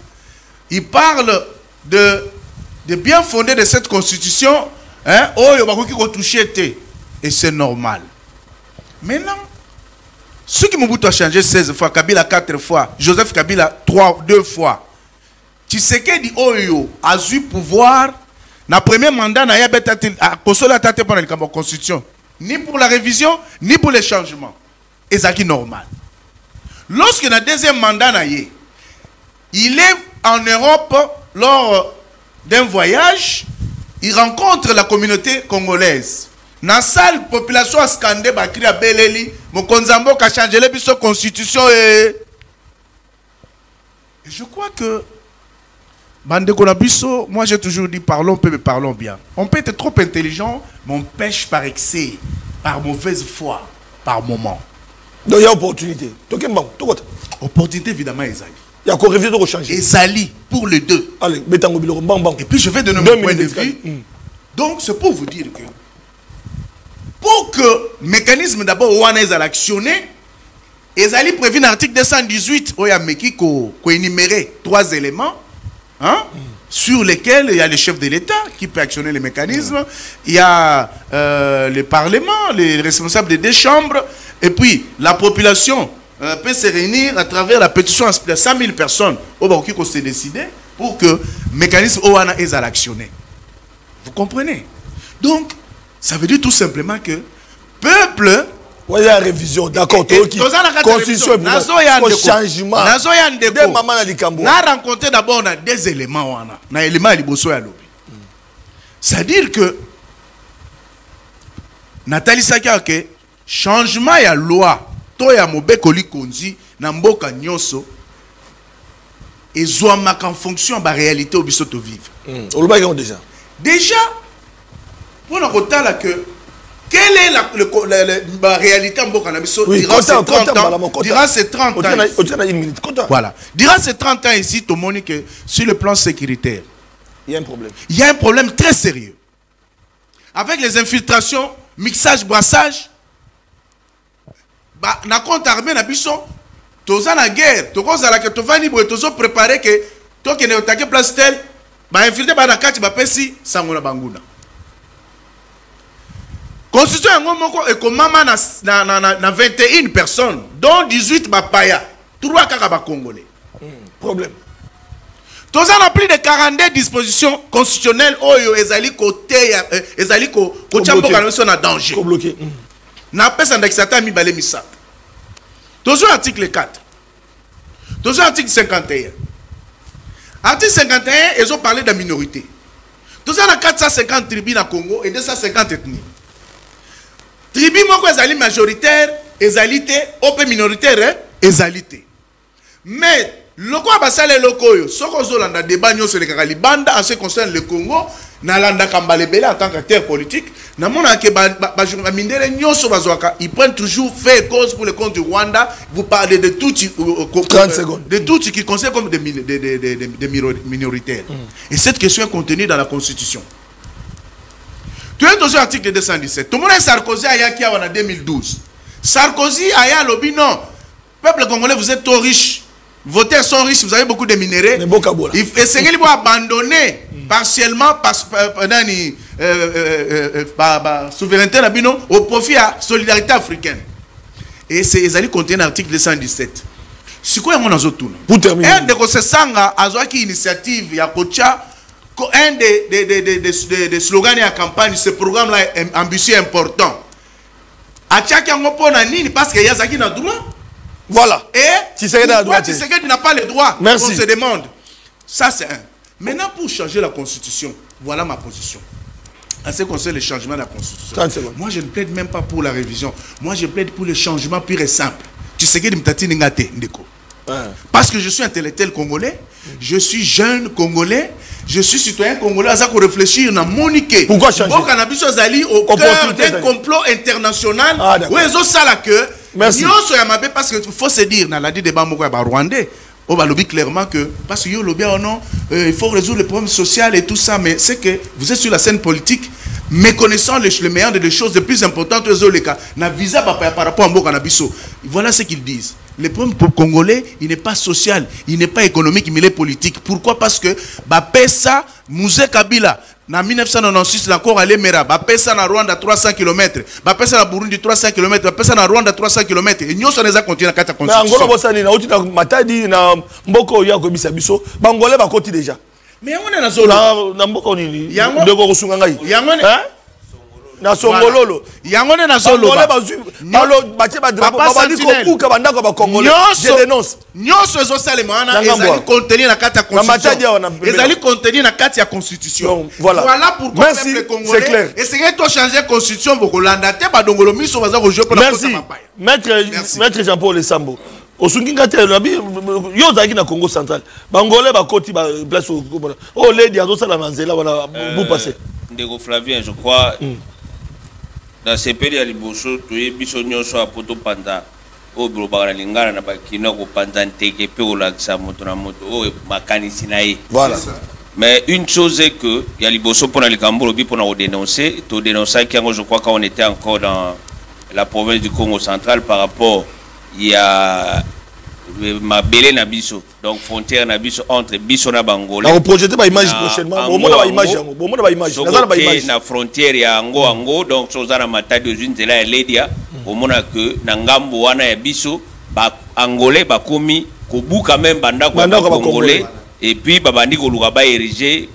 il parle de bien fondé de cette constitution, hein, et c'est normal. Maintenant, ceux qui m'ont changé 16 fois, Kabila 4 fois, Joseph Kabila 2 fois, Tshisekedi Oyo a eu pouvoir. Na premier mandat na yabeta a consoler tate pour la constitution ni pour la révision ni pour les changements et ça qui est normal. Lorsque na deuxième mandat na ye, il est en Europe lors d'un voyage, il rencontre la communauté congolaise. Na salle population a scandé bakri a beleli mo konzambo ka changer le biso constitution et je crois que Bande Konabiso, moi j'ai toujours dit parlons peu mais parlons bien. On peut être trop intelligent, mais on pêche par excès, par mauvaise foi, par moment. Donc il y a opportunité. Opportunité évidemment Ezali. Il y a encore révision de changer. Ezali pour les deux. Allez, mettons bang bang. Et puis je vais donner mon point de vue. Donc c'est pour vous dire que pour que le mécanisme d'abord Ouana Ezali actionné, Ezali prévu dans l'article 218 où il y a Meki ko énuméré 3 éléments. Hein? Sur lesquels il y a le chef de l'État qui peut actionner les mécanismes, il y a le Parlement, les responsables des 2 chambres, et puis la population peut se réunir à travers la pétition de 100 000 personnes au Baroki qu'on s'est décidé pour que le mécanisme Oana est actionné. Vous comprenez? Donc, ça veut dire tout simplement que peuple. Il y a une révision, d'accord. Constitution, changement. On a rencontré d'abord 2 éléments. On a élément liboso ya lobby. C'est-à-dire que Nathalie Sakia que changement ya loi to ya mobekoli konzi na mboka nyonso ezwamaka en fonction de la réalité au biso to vivre. Déjà pour la kotala que quelle est la réalité en Boka Nabiso durant ces 30 ans? Voilà. Durant ces 30 ans ici, tout le monde dit que sur le plan sécuritaire, il y a un problème. Il y a un problème très sérieux. Avec les infiltrations, mixage, brassage, na compte armé Nabiso, toza na guerre, toza la que toza libre, toza préparé que toi qui ne attaqué place telle, infiltré na kati ba pesi sangona banguna. Constitution est comme maman na 21 personnes, dont 18 bapaya, 3 kaka congolais. Problème. Tous on a plus de 42 dispositions constitutionnelles oyo ezali côté ezali ko chambo kana so na danger. na pesa ndakisata mibale misato. Toujours article 4. Toujours article 51. Article 51, ils ont parlé de minorité. Toujours dans 450 tribus dans Congo et 250 ethnies. Tribus moko ezali majoritaire, ezalité, ope minoritaire, ezalité. Mais loko abasale loko yo, soko zolanda débat nyonso le kaka libanda en ce qui concerne le Congo, na landa kambalebele en tant qu'acteur politique, na mona ke ba mindele nyonso bazwaka, ils prennent toujours fait cause pour le compte du Rwanda, vous parlez de tout 30 secondes. De tout ce qui concerne comme des minoritaires. Et cette question est contenue dans la Constitution. Tu es dans l'article 217. Tout le monde est Sarkozy a yaki en 2012. Sarkozy a ya lobby non. Peuple congolais, vous êtes trop riches. Vos terres sont riches, vous avez beaucoup de minéraux. Essayez de abandonner partiellement la souveraineté au profit de la solidarité africaine. Et c'est les contenus l'article 217. C'est quoi mon azotoun? Pour terminer. Un de ces sanga a une initiative ya kocha. Un des slogans de la campagne, ce programme-là est ambitieux, important. A chaque parce qu'il y a Zaki n'a droit. Voilà. Et Tshisekedi n'a pas le droit. Merci. On se demande. Ça, c'est un. Maintenant, pour changer la Constitution, voilà ma position. En ce qui concerne le changement de la Constitution. Moi, je ne plaide même pas pour la révision. Moi, je plaide pour le changement pur et simple. Tshisekedi m'tati n'ingate ndeko. Parce que je suis intellectuel congolais, je suis jeune congolais, je suis citoyen congolais, à ça qu'on réfléchit, on a moniqué. Pourquoi changer? Au cannabis au cœur d'un complot international. Où ils ont ça là que. Merci. Parce qu'il faut se dire, dans la dit débat rwandais, on va lobby clairement que, parce que il faut résoudre les problèmes sociaux et tout ça, mais c'est que vous êtes sur la scène politique, méconnaissant le meilleur des choses les plus importantes, par rapport à Mboka-Nabiso. Voilà ce qu'ils disent. Le problème pour congolais, il n'est pas social, il n'est pas économique, mais il est politique. Pourquoi? Parce que Bapesa, Mouzé Kabila, en 1996, encore à l'Emera, Bapesa na Rwanda 300 km, Bapesa na Burundi 300 km, Bapesa na Rwanda 300 km. Et nous sommes les continuer à la constitution. Mais Angola, Bossani, na Matadi, na Mboko, Yako Bisabiso, Bangolais va continuer déjà. Mais on est dans zone. Na Mboko ni. Yango. De Gosungangai. Yango. Na Songololo. Yango na zolo. Papa Sentinelle. Je dénonce. Nyonso ezo salema na ezali contenir na carte ya constitution. Ezali contenir na carte ya constitution. Voilà pourquoi le Congolais essayez de changer la constitution pour Kolanda te ba dongolo miso baza ko jouer pour la cause Merci. Maître Jean-Paul Lesambo. Osunginga te yo zaki na Congo central. Bangolais ba koti ba place au lady azo sala manzela wala vous passez. Ndeko Flavien, je crois dans ces périodes liboso to yebiso nyonso apoto panda o global lingana na bakina ko panda nteke pe o lakisa moto na moto o makanisi na ye. Voilà. Mais une chose est que il y a liboso pour le Cambo pour nous dénoncer, to dénoncer quand je crois qu'on était encore dans la province du Congo central par rapport il y a Mabele na biso, donc frontière na biso entre biso na Bangola. On projette pas image prochainement. Bon on a image, bon on a image. Na frontière ya Ango, donc sozana matadi ozunzela ya Ledia, on mona que na ngambo wana ya biso ba angolais ba komi kobuka même bandako ba congolais et puis babandi ko luka ba ériger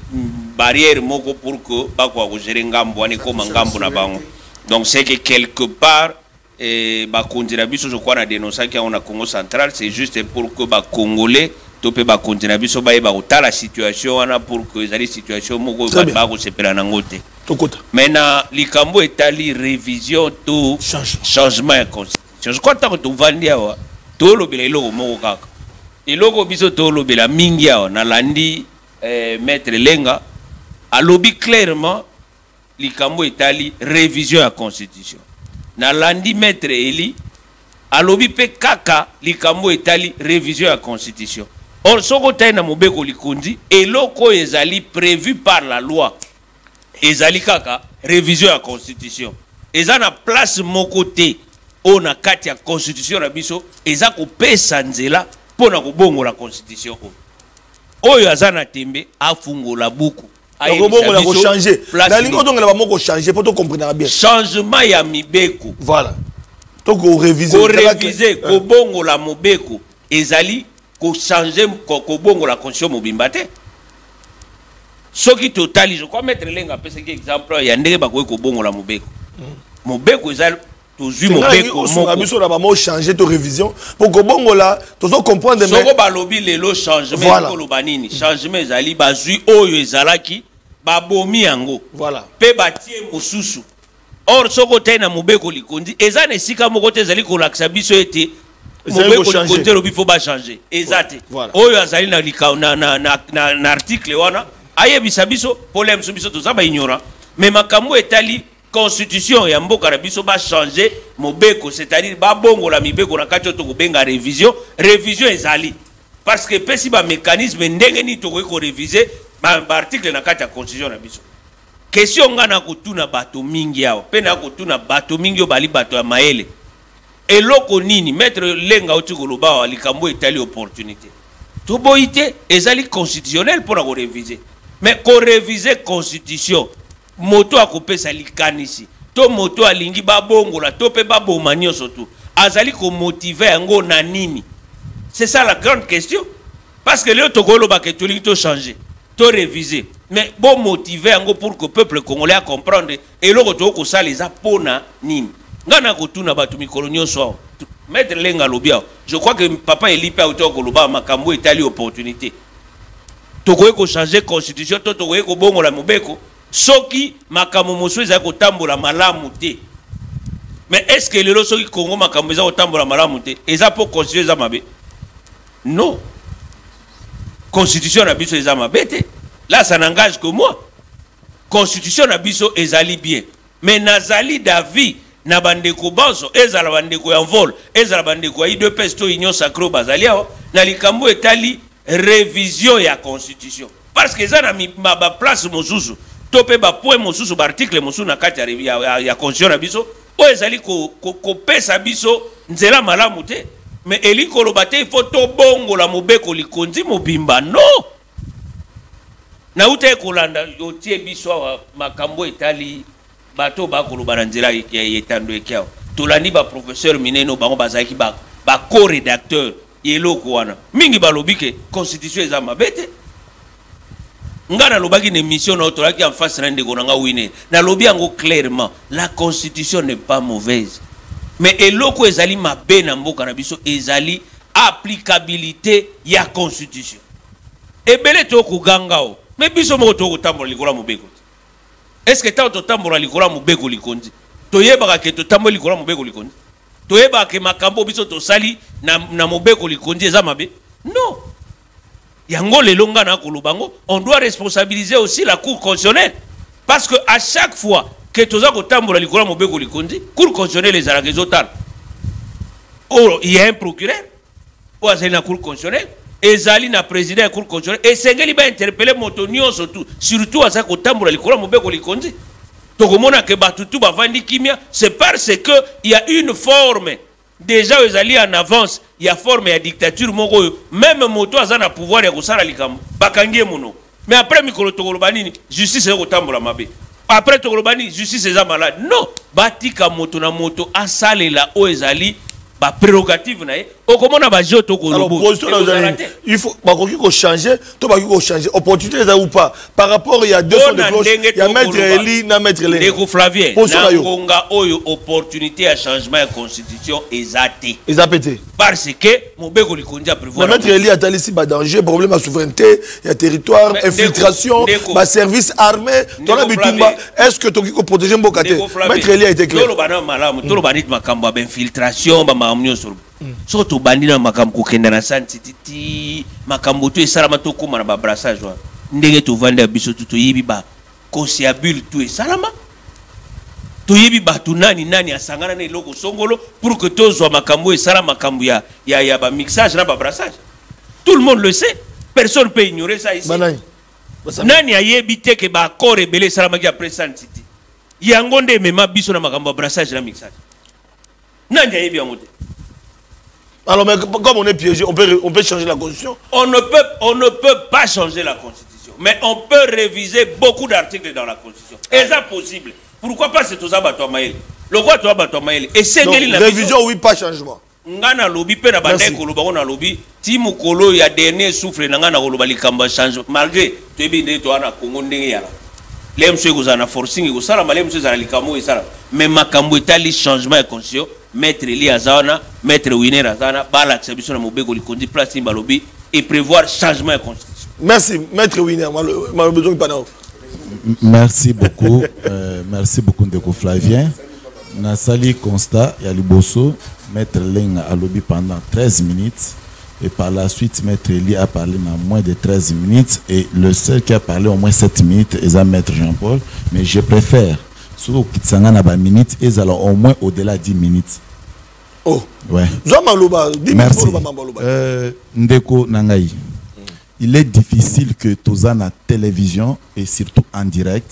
barrière moko pour que ba ko gérer ngambo wana ko ngambo na bango. Donc c'est que quelque part et bah je crois na dénoncer qu'on a Congo central c'est juste pour que bah congolais topé bah continuer biso ba la situation wana pour que les situation moko ba se pela nangote maintenant likambo etali révision tout changement de constitution je crois que tu vandi awa to lobela eloko moko kaka eloko biso to lobela mingi awa na landi maître Lenga a lobby clairement likambo etali révision de la constitution na landi maître Eli alobi pe kaka likambo etali révision de la constitution. Or soko taina mobeko likundi eloko ezali prévu par la loi ezali kaka révision de la constitution. Eza na place moko te o na kati ya constitution na biso eza ko pesa nzela pona ko bongo la constitution oyo azana tembe afungola buku. Changer. Changer pour comprendre bien. Changement ya mibeko. Voilà. Donc on réviser ko bongo la mobeko ezali ko changer ko bongo la constitution mobimbate. Ce qui total je crois mettre Lenga pese ki exemple ya ndenge ba ko bongo la mobeko. Mobeko ezali tozwi mobeko moko changer to révision pour que bongo là tozo comprendre mais soko balobi lelo changement koloba nini changement ezali bazwi oyo ezalaki babomi yango voilà pe batie mosusu or soko te na mobeko likondi eza na esika moko te ezali kolakisa biso ete mobeko likondi lobi fo ba changer eza te oyo azali na article wana ayebisa biso problème so biso toza ba ignorant mais makambo etali constitution ya mboka na biso ba changer mobeko c'est-à-dire ba bongo la mibeko na kati to kobenga révision ezali parce que pesi ba mécanisme ndenge ni to ko réviser ba article na kati ya constitution na biso question ngana kutuna bato mingi yao pe na kutuna bato mingi obali bato ya maele eloko nini maître lenga otikoloba wa likambo etali opportunité to boite ezali constitutionnel pour ko réviser mais ko réviser constitution moto akopesa likanisi to moto alingi babongola to pe baboma nyonso tu azali ko motiver yango na nini c'est ça la grande question parce que le tokolo ba que to changer to réviser mais bon motiver yango pour que le peuple congolais a comprendre et le to ko sala eza pona nini ngana ko tuna batu mikolo nyonso maître lenga lobia je crois que papa Elipe a auto ko loba makambo etali opportunité tokoye ko changer constitution to tokoye ko bongola mobeko soki makambo mosusu eza kotambola malamu te mais est-ce que lelo soki Congo makambo eza kotambola malamu te eza po constitution eza mabe non constitution na biso eza mabe te là ça n'engage que moi constitution na biso ezali bien mais nazali d'avis na bandeko banso ezala bandeko ya vol ezala bandeko ya IDPS to union sacrée bazali awa na likambo etali révision ya constitution parce que eza na ba place mosusu topé ba point mosusu ba article mosusu na kati ya constitution na biso o ezali ko pesa biso nzela malamu te mais eliko lobate il faut to bongo la mobeko likondi mobimba non na ute kolanda yotie biso makambo etali bato ba koloba na nzela etando ekiao tolandi ba professeur mineno bango bazaki ba co-rédacteur yeloko wana mingi balobi ke constitution eza mabete ngana lobaki une émission na otolaki en face na ndeko nga wine na lobi yango clairement la constitution n'est pas mauvaise mais eloko ezali mabe na mboka na biso ezali applicabilité ya constitution ebele to kugangao mais biso moko to kotambola likola mobeko est-ce que tant totambola likola mobeko likondi toyebaka ke totambola likola mobeko likondi toyebaka ke makambo biso tosali na mobeko likondi eza mabe non yango lelo ngana kolobango on doit responsabiliser aussi la cour constitutionnelle parce que à chaque fois que toza kotambola likola mobeko likondi cour constitutionnelle les arakezotala oh il y a un procureur ou azali na cour constitutionnelle ezali na président ya cour constitutionnelle et sengeli ba interpeller moto nyonso surtout aza kotambola likola mobeko likondi tokomona ke batutu bavandi kimia c'est parce que il y a une forme déjà ezali en avance il y a forme ya dictature moko même moto aza na pouvoir ya kosala likambo bakangie mono mais après mikolo tokoloba nini justice eko tambola mabe après tokoloba nini justice eza malade non batika moto na moto asalela o ezali ba prérogative na ye okomona ba jeu tokolobo il faut bakoki ko changer to bakoki ko changer opportunité eza ou pas par rapport il y a deux fois de cloche il y a maître Eli na maître Lenga Ndeko Flavien na konga oyo opportunité ya changement ya constitution ezate ezapete parce que mobeko likondi a prévoir maître Eli atali si ba danger problème à souveraineté ya territoire infiltration ba service armé tona bitumba est-ce que toki ko protéger mboka te maître Eli a été clair tolo bana malamu tolo banit makambo ba infiltration ba makambo sur so to bandina makambo kokenda na santiti makambo to esalama to koma na ba brassage wa ndenge to vanda biso to yibi ba conciliabule to esalama to yibi ba to nani asangana na eloko songolo pour que to zo makambo esalama makambo ya ba mixage na ba brassage tout le monde le sait personne peut ignorer ça ici nani ayebi te ke ba accord ebele esalama ki après santiti yango nde mema biso na makambo brassage na mixage nani ayebi yango te. Alors, mais comme on est piégé, on peut changer la constitution. On ne peut pas changer la constitution. Mais on peut réviser beaucoup d'articles dans la constitution. Et ça possible. Pourquoi pas c'est tout ça bateau maël? Le quoi toi bateau maël? Et c'est la révision, oui, pas changement. Ngana lobby pe na bandai koloba on a lobby timu kolo ya dernier souffle na ngana koloba likamba change malgré tebi nde to ana Congo ndenge yala. les monsieur kozana forcing kozala les monsieur zala likamo ezala mais makambo etali changement ya constitution maître Eli azana maître Winner azana bala biso na mobeko likondi place balobi et prévoir changement ya constitution. Merci maître Winner besoin pas. Merci beaucoup Ndeko Flavien. Nasali constat ya liboso maître Lenga a lobby pendant 13 minutes et par la suite maître Eli a parlé dans moins de 13 minutes et le seul qui a parlé au moins 7 minutes est maître Jean-Paul, mais je préfère surtout Kitsanga na ba minutes et alors au moins au-delà de 10 minutes. Oh ouais. Merci. Ndeko Nangai. Il est difficile que tous en télévision et surtout en direct.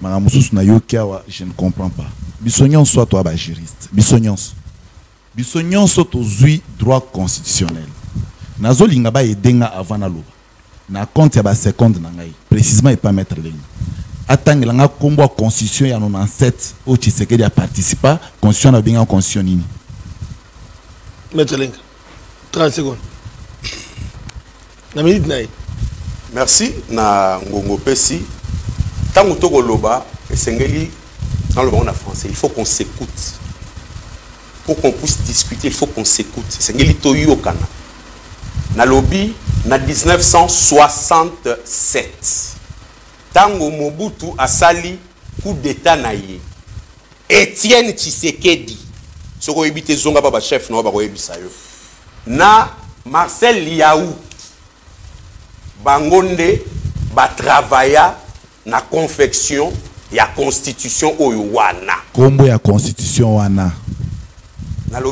Je ne comprends pas. Bissognon soit toi juriste. Bissognon soit aux droit constitutionnel. Nazo lingaba edenga avant na loba. Na compte ya ba seconde nangai. Précisément et pas mettre ligne. Attendre langa combo constitution ya 97 au Tshisekedi a participé constitution na binga constitution nini. Mettre ligne. 30 secondes. Merci na ngongo pesi tango toko loba esengeli dans le monde français il faut qu'on s'écoute pour qu'on puisse discuter il faut qu'on s'écoute esengeli toyo kana na lobby na 1967 tango Mobutu asali coup d'état na ye Étienne Tshisekedi soko ebite zonga ba chef no ba ko ebisa yo na Marcel Liaou Bangonde ba travailla na confection ya constitution oyo wana. Kombo ya constitution wana.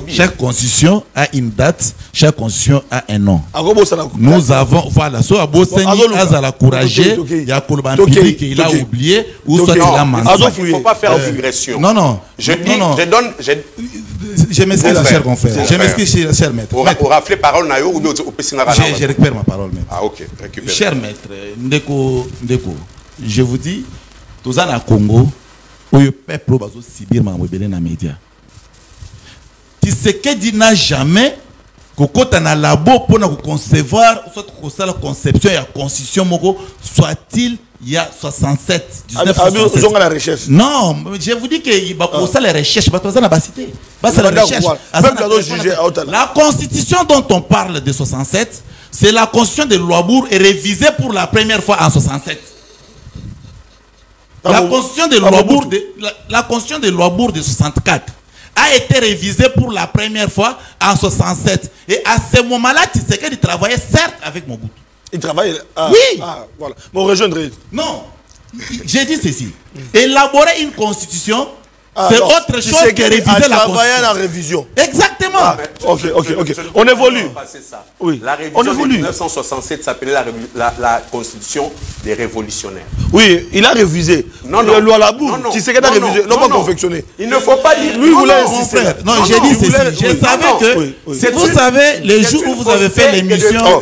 Chaque constitution a une date, chaque constitution a un nom. Nous avons, voilà, soit Bosseni Azala courageux, il y a Kolban public il a oublié, ou soit il a menti. Il ne faut pas faire digression. Non, non. Je dis, je donne. Je m'excuse, cher confrère. Je m'excuse, cher maître. Au rafler parole, je récupère ma parole, maître. Ah, ok. Récupère. Cher maître, Ndeko, je vous dis, tous en Congo, où le peuple va subir ma mobilité dans les médias. Tshisekedi n'a jamais kokota na labo pour concevoir soit la conception et la constitution moko soit-il il y a 67 1967. Non, je vous dis que il va pour ça les recherches pas ça na ba cité. La constitution dont on parle de 67, c'est la constitution de Louabourg et révisée pour la première fois en 67. La constitution de Louabourg la constitution de Louabourg de 64 a été révisé pour la première fois en 67. Et à ce moment-là, Tshisekedi travaillait certes avec Mobutu. Il travaillait. Oui. Voilà. Mon rejoindre. Non. J'ai dit ceci. Élaborer une constitution, c'est autre chose que réviser la constitution. La révision. Exactement. Ok. On évolue. Oui. La révision de 1967 s'appelait la constitution des révolutionnaires. Oui, il a révisé. Non. Le loi Labour. Tshisekedi a révisé. Non, pas confectionné. Il ne faut pas dire. Lui voulait insister. Non, j'ai dit ceci. Je savais que. Vous savez, les jours où vous avez fait l'émission. Non.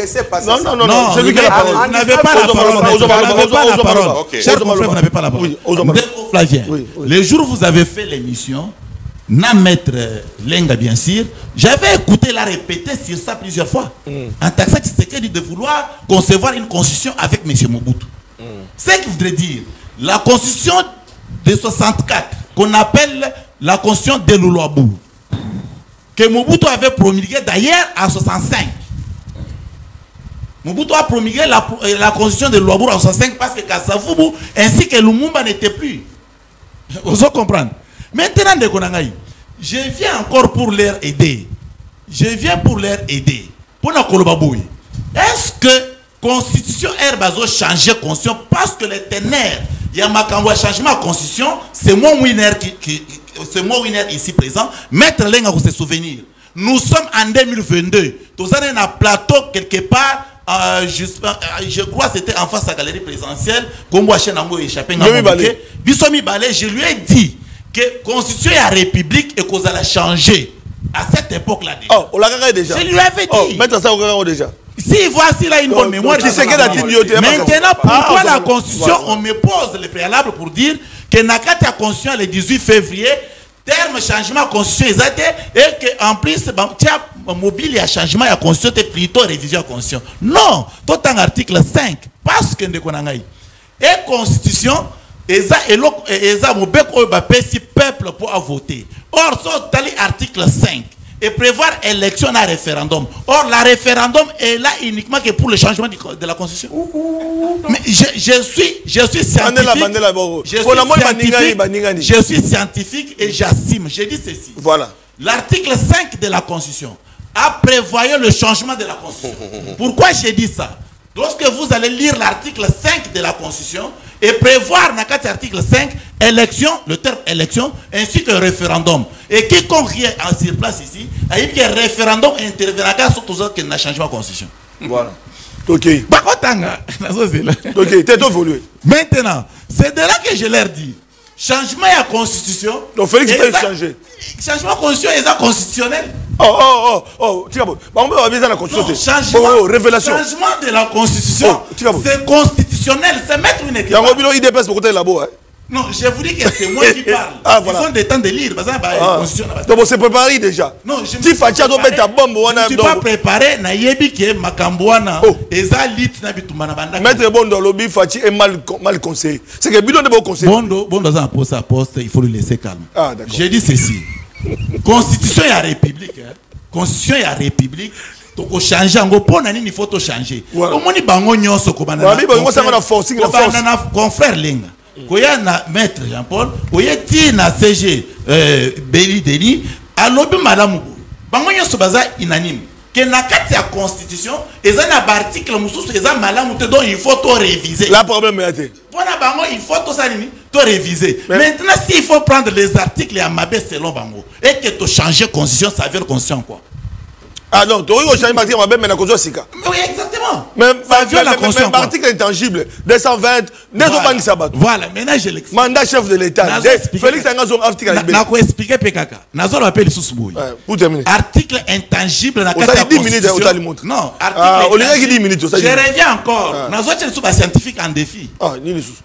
C'est lui qui a la parole. Vous n'avez pas la parole. Cher confrère, vous n'avez pas la parole. Flavien, les jours où vous avez fait l'émission, na maître Lenga bien sûr, j'avais écouté la répéter sur ça plusieurs fois. En taxant Tshisekedi de vouloir concevoir une constitution avec M. Mobutu. Ce qui voudrait dire, la constitution de 64, qu'on appelle la constitution de Louabourg, que Mobutu avait promulguée d'ailleurs en 65. Mobutu a promulgué la constitution de Louabourg en 65 parce que Kassavubu ainsi que Lumumba n'étaient plus. Vous comprenez? Maintenant, je viens encore pour leur aider. Pour la Kolobaboui. Est-ce que Constitution Herbazo changer Constitution parce que les ténèbres, il y a un changement de Constitution, c'est moi winner ici présent. Maître Lenga pour se souvenir. Nous sommes en 2022. Tous avez un plateau quelque part. Je crois que c'était en face à la galerie présidentielle. Je lui ai dit que la constitution de la République et qu'on allait changer à cette époque-là. Oh, on l'a déjà. Je lui avais dit. Maintenant, ça, on déjà. Si voici là une bonne mémoire. Maintenant, pourquoi la constitution, on me pose le préalable pour dire que Nakati a constitution le 18 février, terme changement de constitution et qu'en plus, mobile et changement de constitution, c'est plutôt révision de constitution. Non, tout en article 5, parce que nous avons et constitution, eza mobeko oyo bapesi peuple pour voter. Or so tali article 5 et prévoir élection à référendum. Or la référendum est là uniquement que pour le changement de la constitution. Mais je suis scientifique. Je suis scientifique et j'assume. Je dis ceci. Voilà. L'article 5 de la constitution a prévoyé le changement de la constitution. Pourquoi j'ai dit ça? Lorsque vous allez lire l'article 5 de la Constitution et prévoir dans l'article 5, élection, le terme élection, ainsi que référendum. Et quiconque est sur place ici, a dit que le référendum interviendra sur tout ça qui n'a changement de la Constitution. Voilà. Ok. Ok, t'es évolué. Maintenant, c'est de là que je leur dis. Changement de la Constitution. Donc Félix peut changer. Changement de Constitution est constitutionnel. Révélation. Changement de la Constitution, c'est constitutionnel, c'est mettre une équipe. Non, je vous dis que c'est moi qui parle. Ils ont des temps de lire. Donc on s'est préparé déjà. Non, je ne suis pas préparé. Maître Bondo Lobby Fati est mal conseillé. C'est que Bidon de bon conseil. Bondo a un poste à poste, il faut le laisser calme. J'ai dit ceci. Constitution et la République. Constitution et la République. Donc, on change. Il faut changer. Comment on bango nyonso ko banana. Confrère Lenga. Koya na maître Jean-Paul, koya ti na CG Beli Denis, alobi malamu. Bango nyonso baza inanime. Que na kati ya constitution, eza na article mususu eza malamu te donc il faut tout réviser. La problème est Bona bango il faut tout ça tout réviser. Maintenant s'il faut prendre les articles à mabé selon bango et que tu changer constitution, ça veut dire constitution quoi. Ah non, tu as changé l'article mais la constitution. Oui, exactement. Même l'article intangible 220 voilà, maintenant je l'explique. Mandat chef de l'État. Félix Angazon article na ko expliquer PKK. Nazo appelle sous boy. Pour terminer. Article intangible na kata 10 minutes non, article 10 minutes. Je reviens encore. Nazo tient sous scientifique en défi.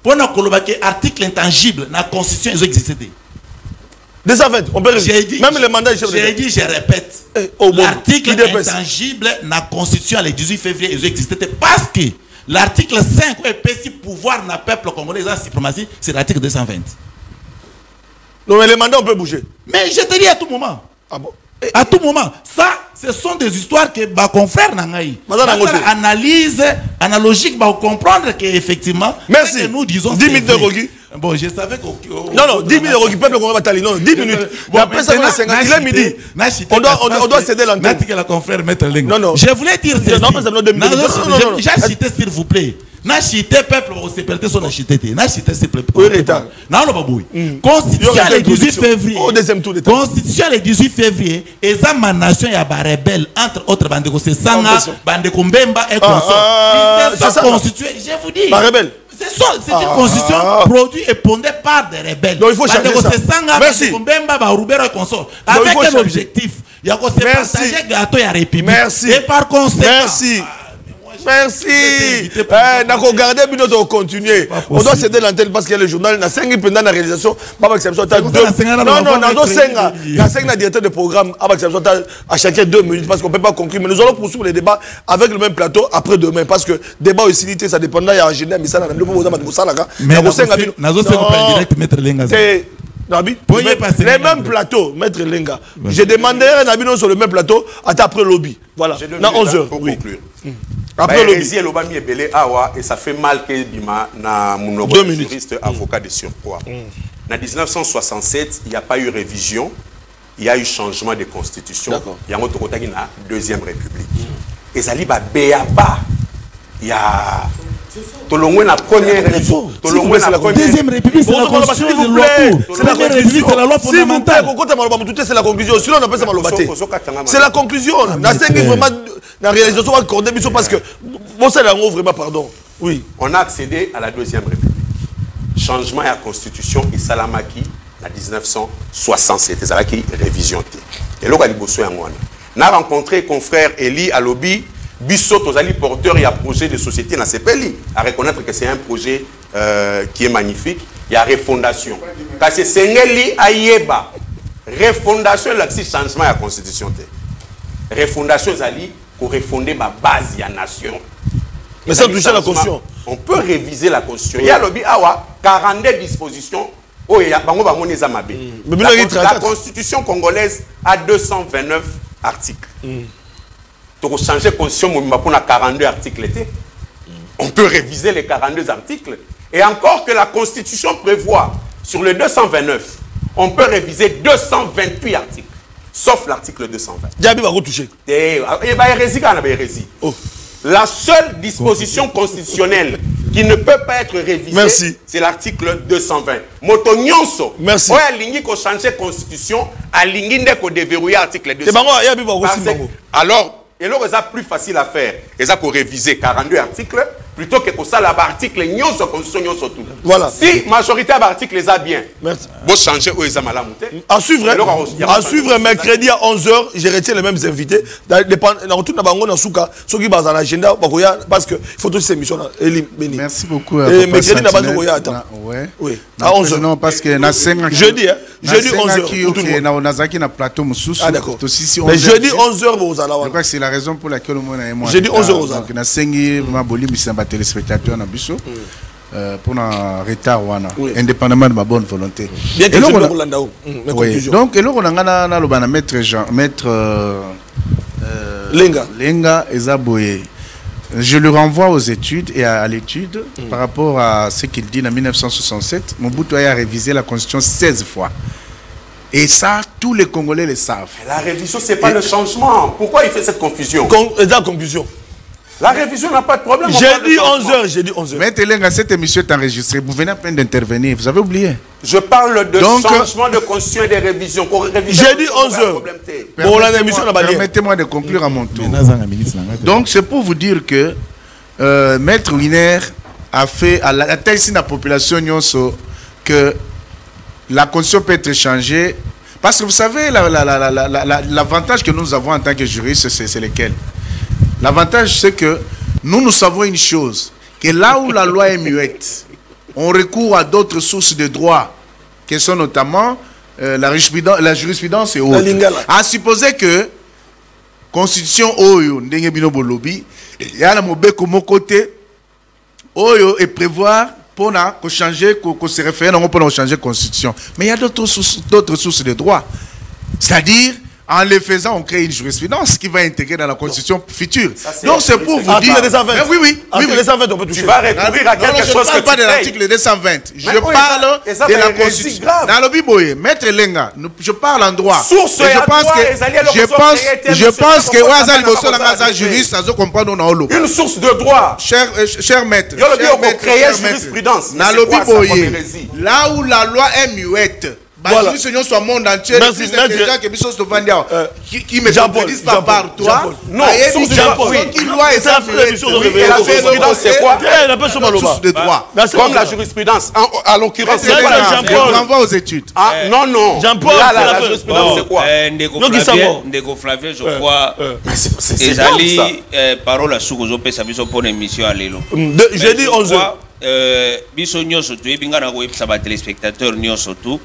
Pour na koloba que article intangible na constitution ils existent. 220, on peut réviser. Même le mandat chef de l'État. J'ai dit, je répète. L'article intangible dans la Constitution le 18 février, ils existaient parce que l'article 5 est petit pouvoir dans le peuple congolais en suprématie, c'est l'article 220. Non, mais les mandats, on peut bouger. Mais je te dis à tout moment. Ah bon? À tout moment. Ça, ce sont des histoires que ma confrère Nangaï. Analyse analogique pour comprendre qu'effectivement, merci. Nous disons 10 minutes de Rogi. Bon, je savais que. Non, 10 minutes de Rogi, peuple qu'on va batailler. Non, 10 minutes. Bon, après ça, il est midi. On doit céder l'antenne. La confrère Maître Lenga. Non, non. Je voulais dire ceci. Non, j'ai cité, s'il vous plaît. Na chité peuple au séperté son chité na chité s'il vous plaît. Na lo babouy. Constitution le 18 février. Au deuxième tour d'état. Constitution le 18 février ezama nation ya ba rebelle entre autres bande ko sanga bande ko Mbemba et consort. Ils se sont constitués, je vous dis. Ba rebelle. C'est une constitution produite et pondée par des rebelles. Donc il faut changer ça. Merci. Mbemba ba Rubero et consort. Avec un objectif. Il y a qu'on se partager gâteau ya République. Merci. Et par conséquent. Merci. Merci. N'a qu'au garder, puis nous devons continuer. On doit céder l'antenne parce qu'il y a le journal. N'a 5 pendant la réalisation. Non, non, n'a 5 directeur de programme. À chacun 2 minutes parce qu'on ne peut pas conclure. Mais nous allons poursuivre les débats avec le même plateau après demain. Parce que débat aussi, ça dépendra. Il y a un général, mais ça n'a pas de mais les mêmes plateaux, Maître Lenga. Je demanderai un avis sur le même plateau après lobby. Voilà. Dans 11h. Pour conclure. Après lobby. Et ça fait mal que Bima na mon juriste avocat de surpoids. En 1967, il n'y a pas eu révision. Il y a eu changement de constitution. Il y a un autre côté qui na deuxième république. Et ça li ba béaba. Il y a Tolongwe la première deuxième république, c'est la constitution de loi. C'est la république, c'est la loi fondamentale. C'est la conclusion. Sinon, on appelle ça malobaté. C'est la conclusion. Vraiment, la réalisation va accorder parce que bon, c'est vraiment pardon. Oui. On a accédé à la deuxième république. Changement à la constitution et Salamaki en 1967. C'est ça qui révision. Et là, on a rencontré confrère Eli Alobi. Bissot, aux porteurs, il y a un projet de société dans ces pays. À reconnaître que c'est un projet qui est magnifique. Il y a refondation. Parce que c'est Ngeli Ayeba. Refondation, c'est le changement de la constitution. Refondation, c'est pour refonder ma base de la nation. Mais sans toucher la Constitution. On peut réviser la Constitution. Il y a le 42 dispositions. La Constitution congolaise a 229 articles. Donc, changer la Constitution, on a 42 articles. On peut réviser les 42 articles. Et encore que la Constitution prévoit, sur les 229, on peut réviser 228 articles. Sauf l'article 220. La seule disposition constitutionnelle qui ne peut pas être révisée, c'est l'article 220. Moto nyonso. Merci. Oya lingi ko changer constitution, a lingi nde ko déverrouiller l'article 220. Alors, et là, c'est plus facile à faire. Et ça pour réviser 42 articles plutôt que pour ça l'article nyonso constitution nyonso tout. Voilà. Si majorité de l'article les a bien. Merci. Vous changez où ils ont mal à monter. À suivre mercredi à 11h, je retiens les mêmes invités. Dans retour dans na souka, ceux qui basent dans l'agenda parce que il faut toutes ces émissions Merci beaucoup. Et mercredi na base koya attends. Oui. À 11h. Non parce que na 5 jeudi 11h. Na Nazaki na plateau mususu. Ah d'accord. Mais jeudi 11h vous allez. Je crois que c'est la raison pour laquelle moi et moi. Jeudi 11h vous allez. Donc na 5 maboli misamba téléspectateurs na biso. Pour un retard indépendamment de ma bonne volonté. Bien que donc, et là, on a le maître Lenga Ezaboye. Je le renvoie aux études et à l'étude par rapport à ce qu'il dit en 1967. Mobutu a révisé la Constitution 16 fois. Et ça, tous les Congolais le savent. La révision, ce n'est pas le changement. Pourquoi il fait cette confusion? Confusion. La révision n'a pas de problème. J'ai dit 11h, j'ai dit 11h. Maître Lenga, cette émission est enregistrée. Vous venez à peine d'intervenir. Vous avez oublié. Je parle de changement de constitution et de révision. J'ai dit 11h. Bon, la émission n'a pas. Permettez-moi de conclure à mon tour. Donc, c'est pour vous dire que Maître Winer a fait à la telle de la population que la constitution peut être changée. Parce que vous savez, l'avantage que nous avons en tant que juristes, c'est lequel? L'avantage, c'est que nous savons une chose, que là où la loi est muette, on recourt à d'autres sources de droit, qui sont notamment la jurisprudence et autres. À supposer que Constitution Oyo, Ndenge Bino Bolobi, il y a un côté, Oyo et prévoir pour changer, qu'on se réfère pour changer la Constitution. Mais il y a d'autres sources de droit. C'est-à-dire, en le faisant, on crée une jurisprudence qui va intégrer dans la Constitution future. Donc c'est pour vous dire... Oui. Tu vas recourir à quelque chose que tu payes. Je ne parle pas de l'article 220. Je parle de la Constitution. Dans le Biboye, Maître Lenga, je parle en droit. Je pense que Ouazali Bosso Langaza juriste, ça se comprend dans l'eau. Une source de droit. Cher maître. Créer jurisprudence. Dans le Biboye, là où la loi est muette, voilà. Soit monde entier, qui me contredisent pas par toi. Non, c'est quoi? Comme la jurisprudence. En l'occurrence, c'est quoi? Je renvoie aux études. Non. Jean-Paul, la jurisprudence, c'est quoi? Ndeko Flavien, je crois. Ezali parole à Soukozope, ça biso pour émission à l'élo. J'ai dit 11h. Biso nyonso tu ebinga na ko epsa ba téléspectateurs nyonso tu.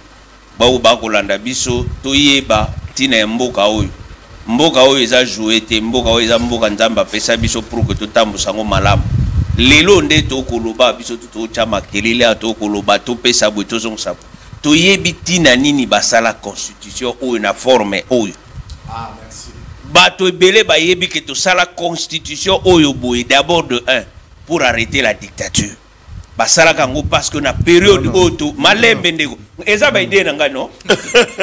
Ba kolanda biso toyeba tina mboka oyo eza joué te mboka oyo eza mboka nzamba pesa biso pour que totambusa ngo malamu lelo nde tokoloba biso tochama kelele tokoloba topesa bwe tozongsa toyebi tina nini basala constitution oyo na forme oyo merci bato ebele bayebi ke tosala constitution oyo boye d'abord de 1 pour arrêter la dictature basala kango parce que na période auto malembe ndeko eza ba idée nanga non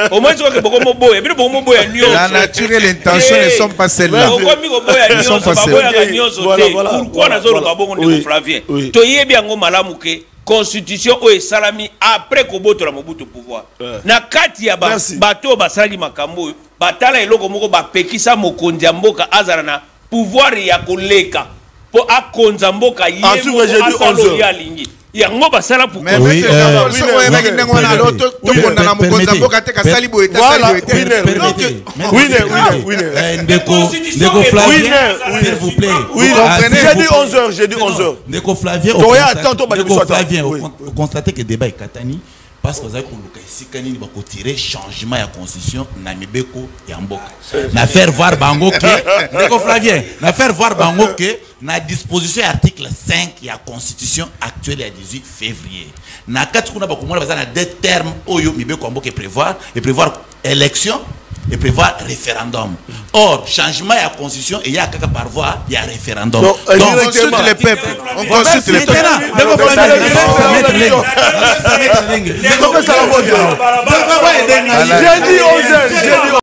au moins que boko moboya bino boko moboya nyo la nature et l'intention ne sont pas celles-là boko mi moboya nyo baboya nyo pourquoi na zolo kabongo ndeko Flavien to yebi yango malamu ke constitution o esalami après ko botola Mobutu pouvoir na kati ya bato basali makambo batala eloko moko bapekisa mokonzi ya mboka azala na pouvoir ya koleka pour akonza mboka yemo asalo ya lingi yango basala pour s'il vous plaît. J'ai dit 11h. Ndeko Flavien, vous constatez que le débat est Katani parce que vous avez tirer changement de constitution na mibeko ya mboka na faire voir bango que Ndeko Flavien na faire voir bango que na disposition article 5 ya constitution actuelle ya 18 février na kati kuna bakomona bazana deux termes oyo mibeko ya mboka et prévoir élection et prévoir référendum. Or, changement de la constitution, il y a quelque par voie, il y a référendum. Donc, on consulte les peuples. On consulte les peuples. J'ai dit aux jeunes,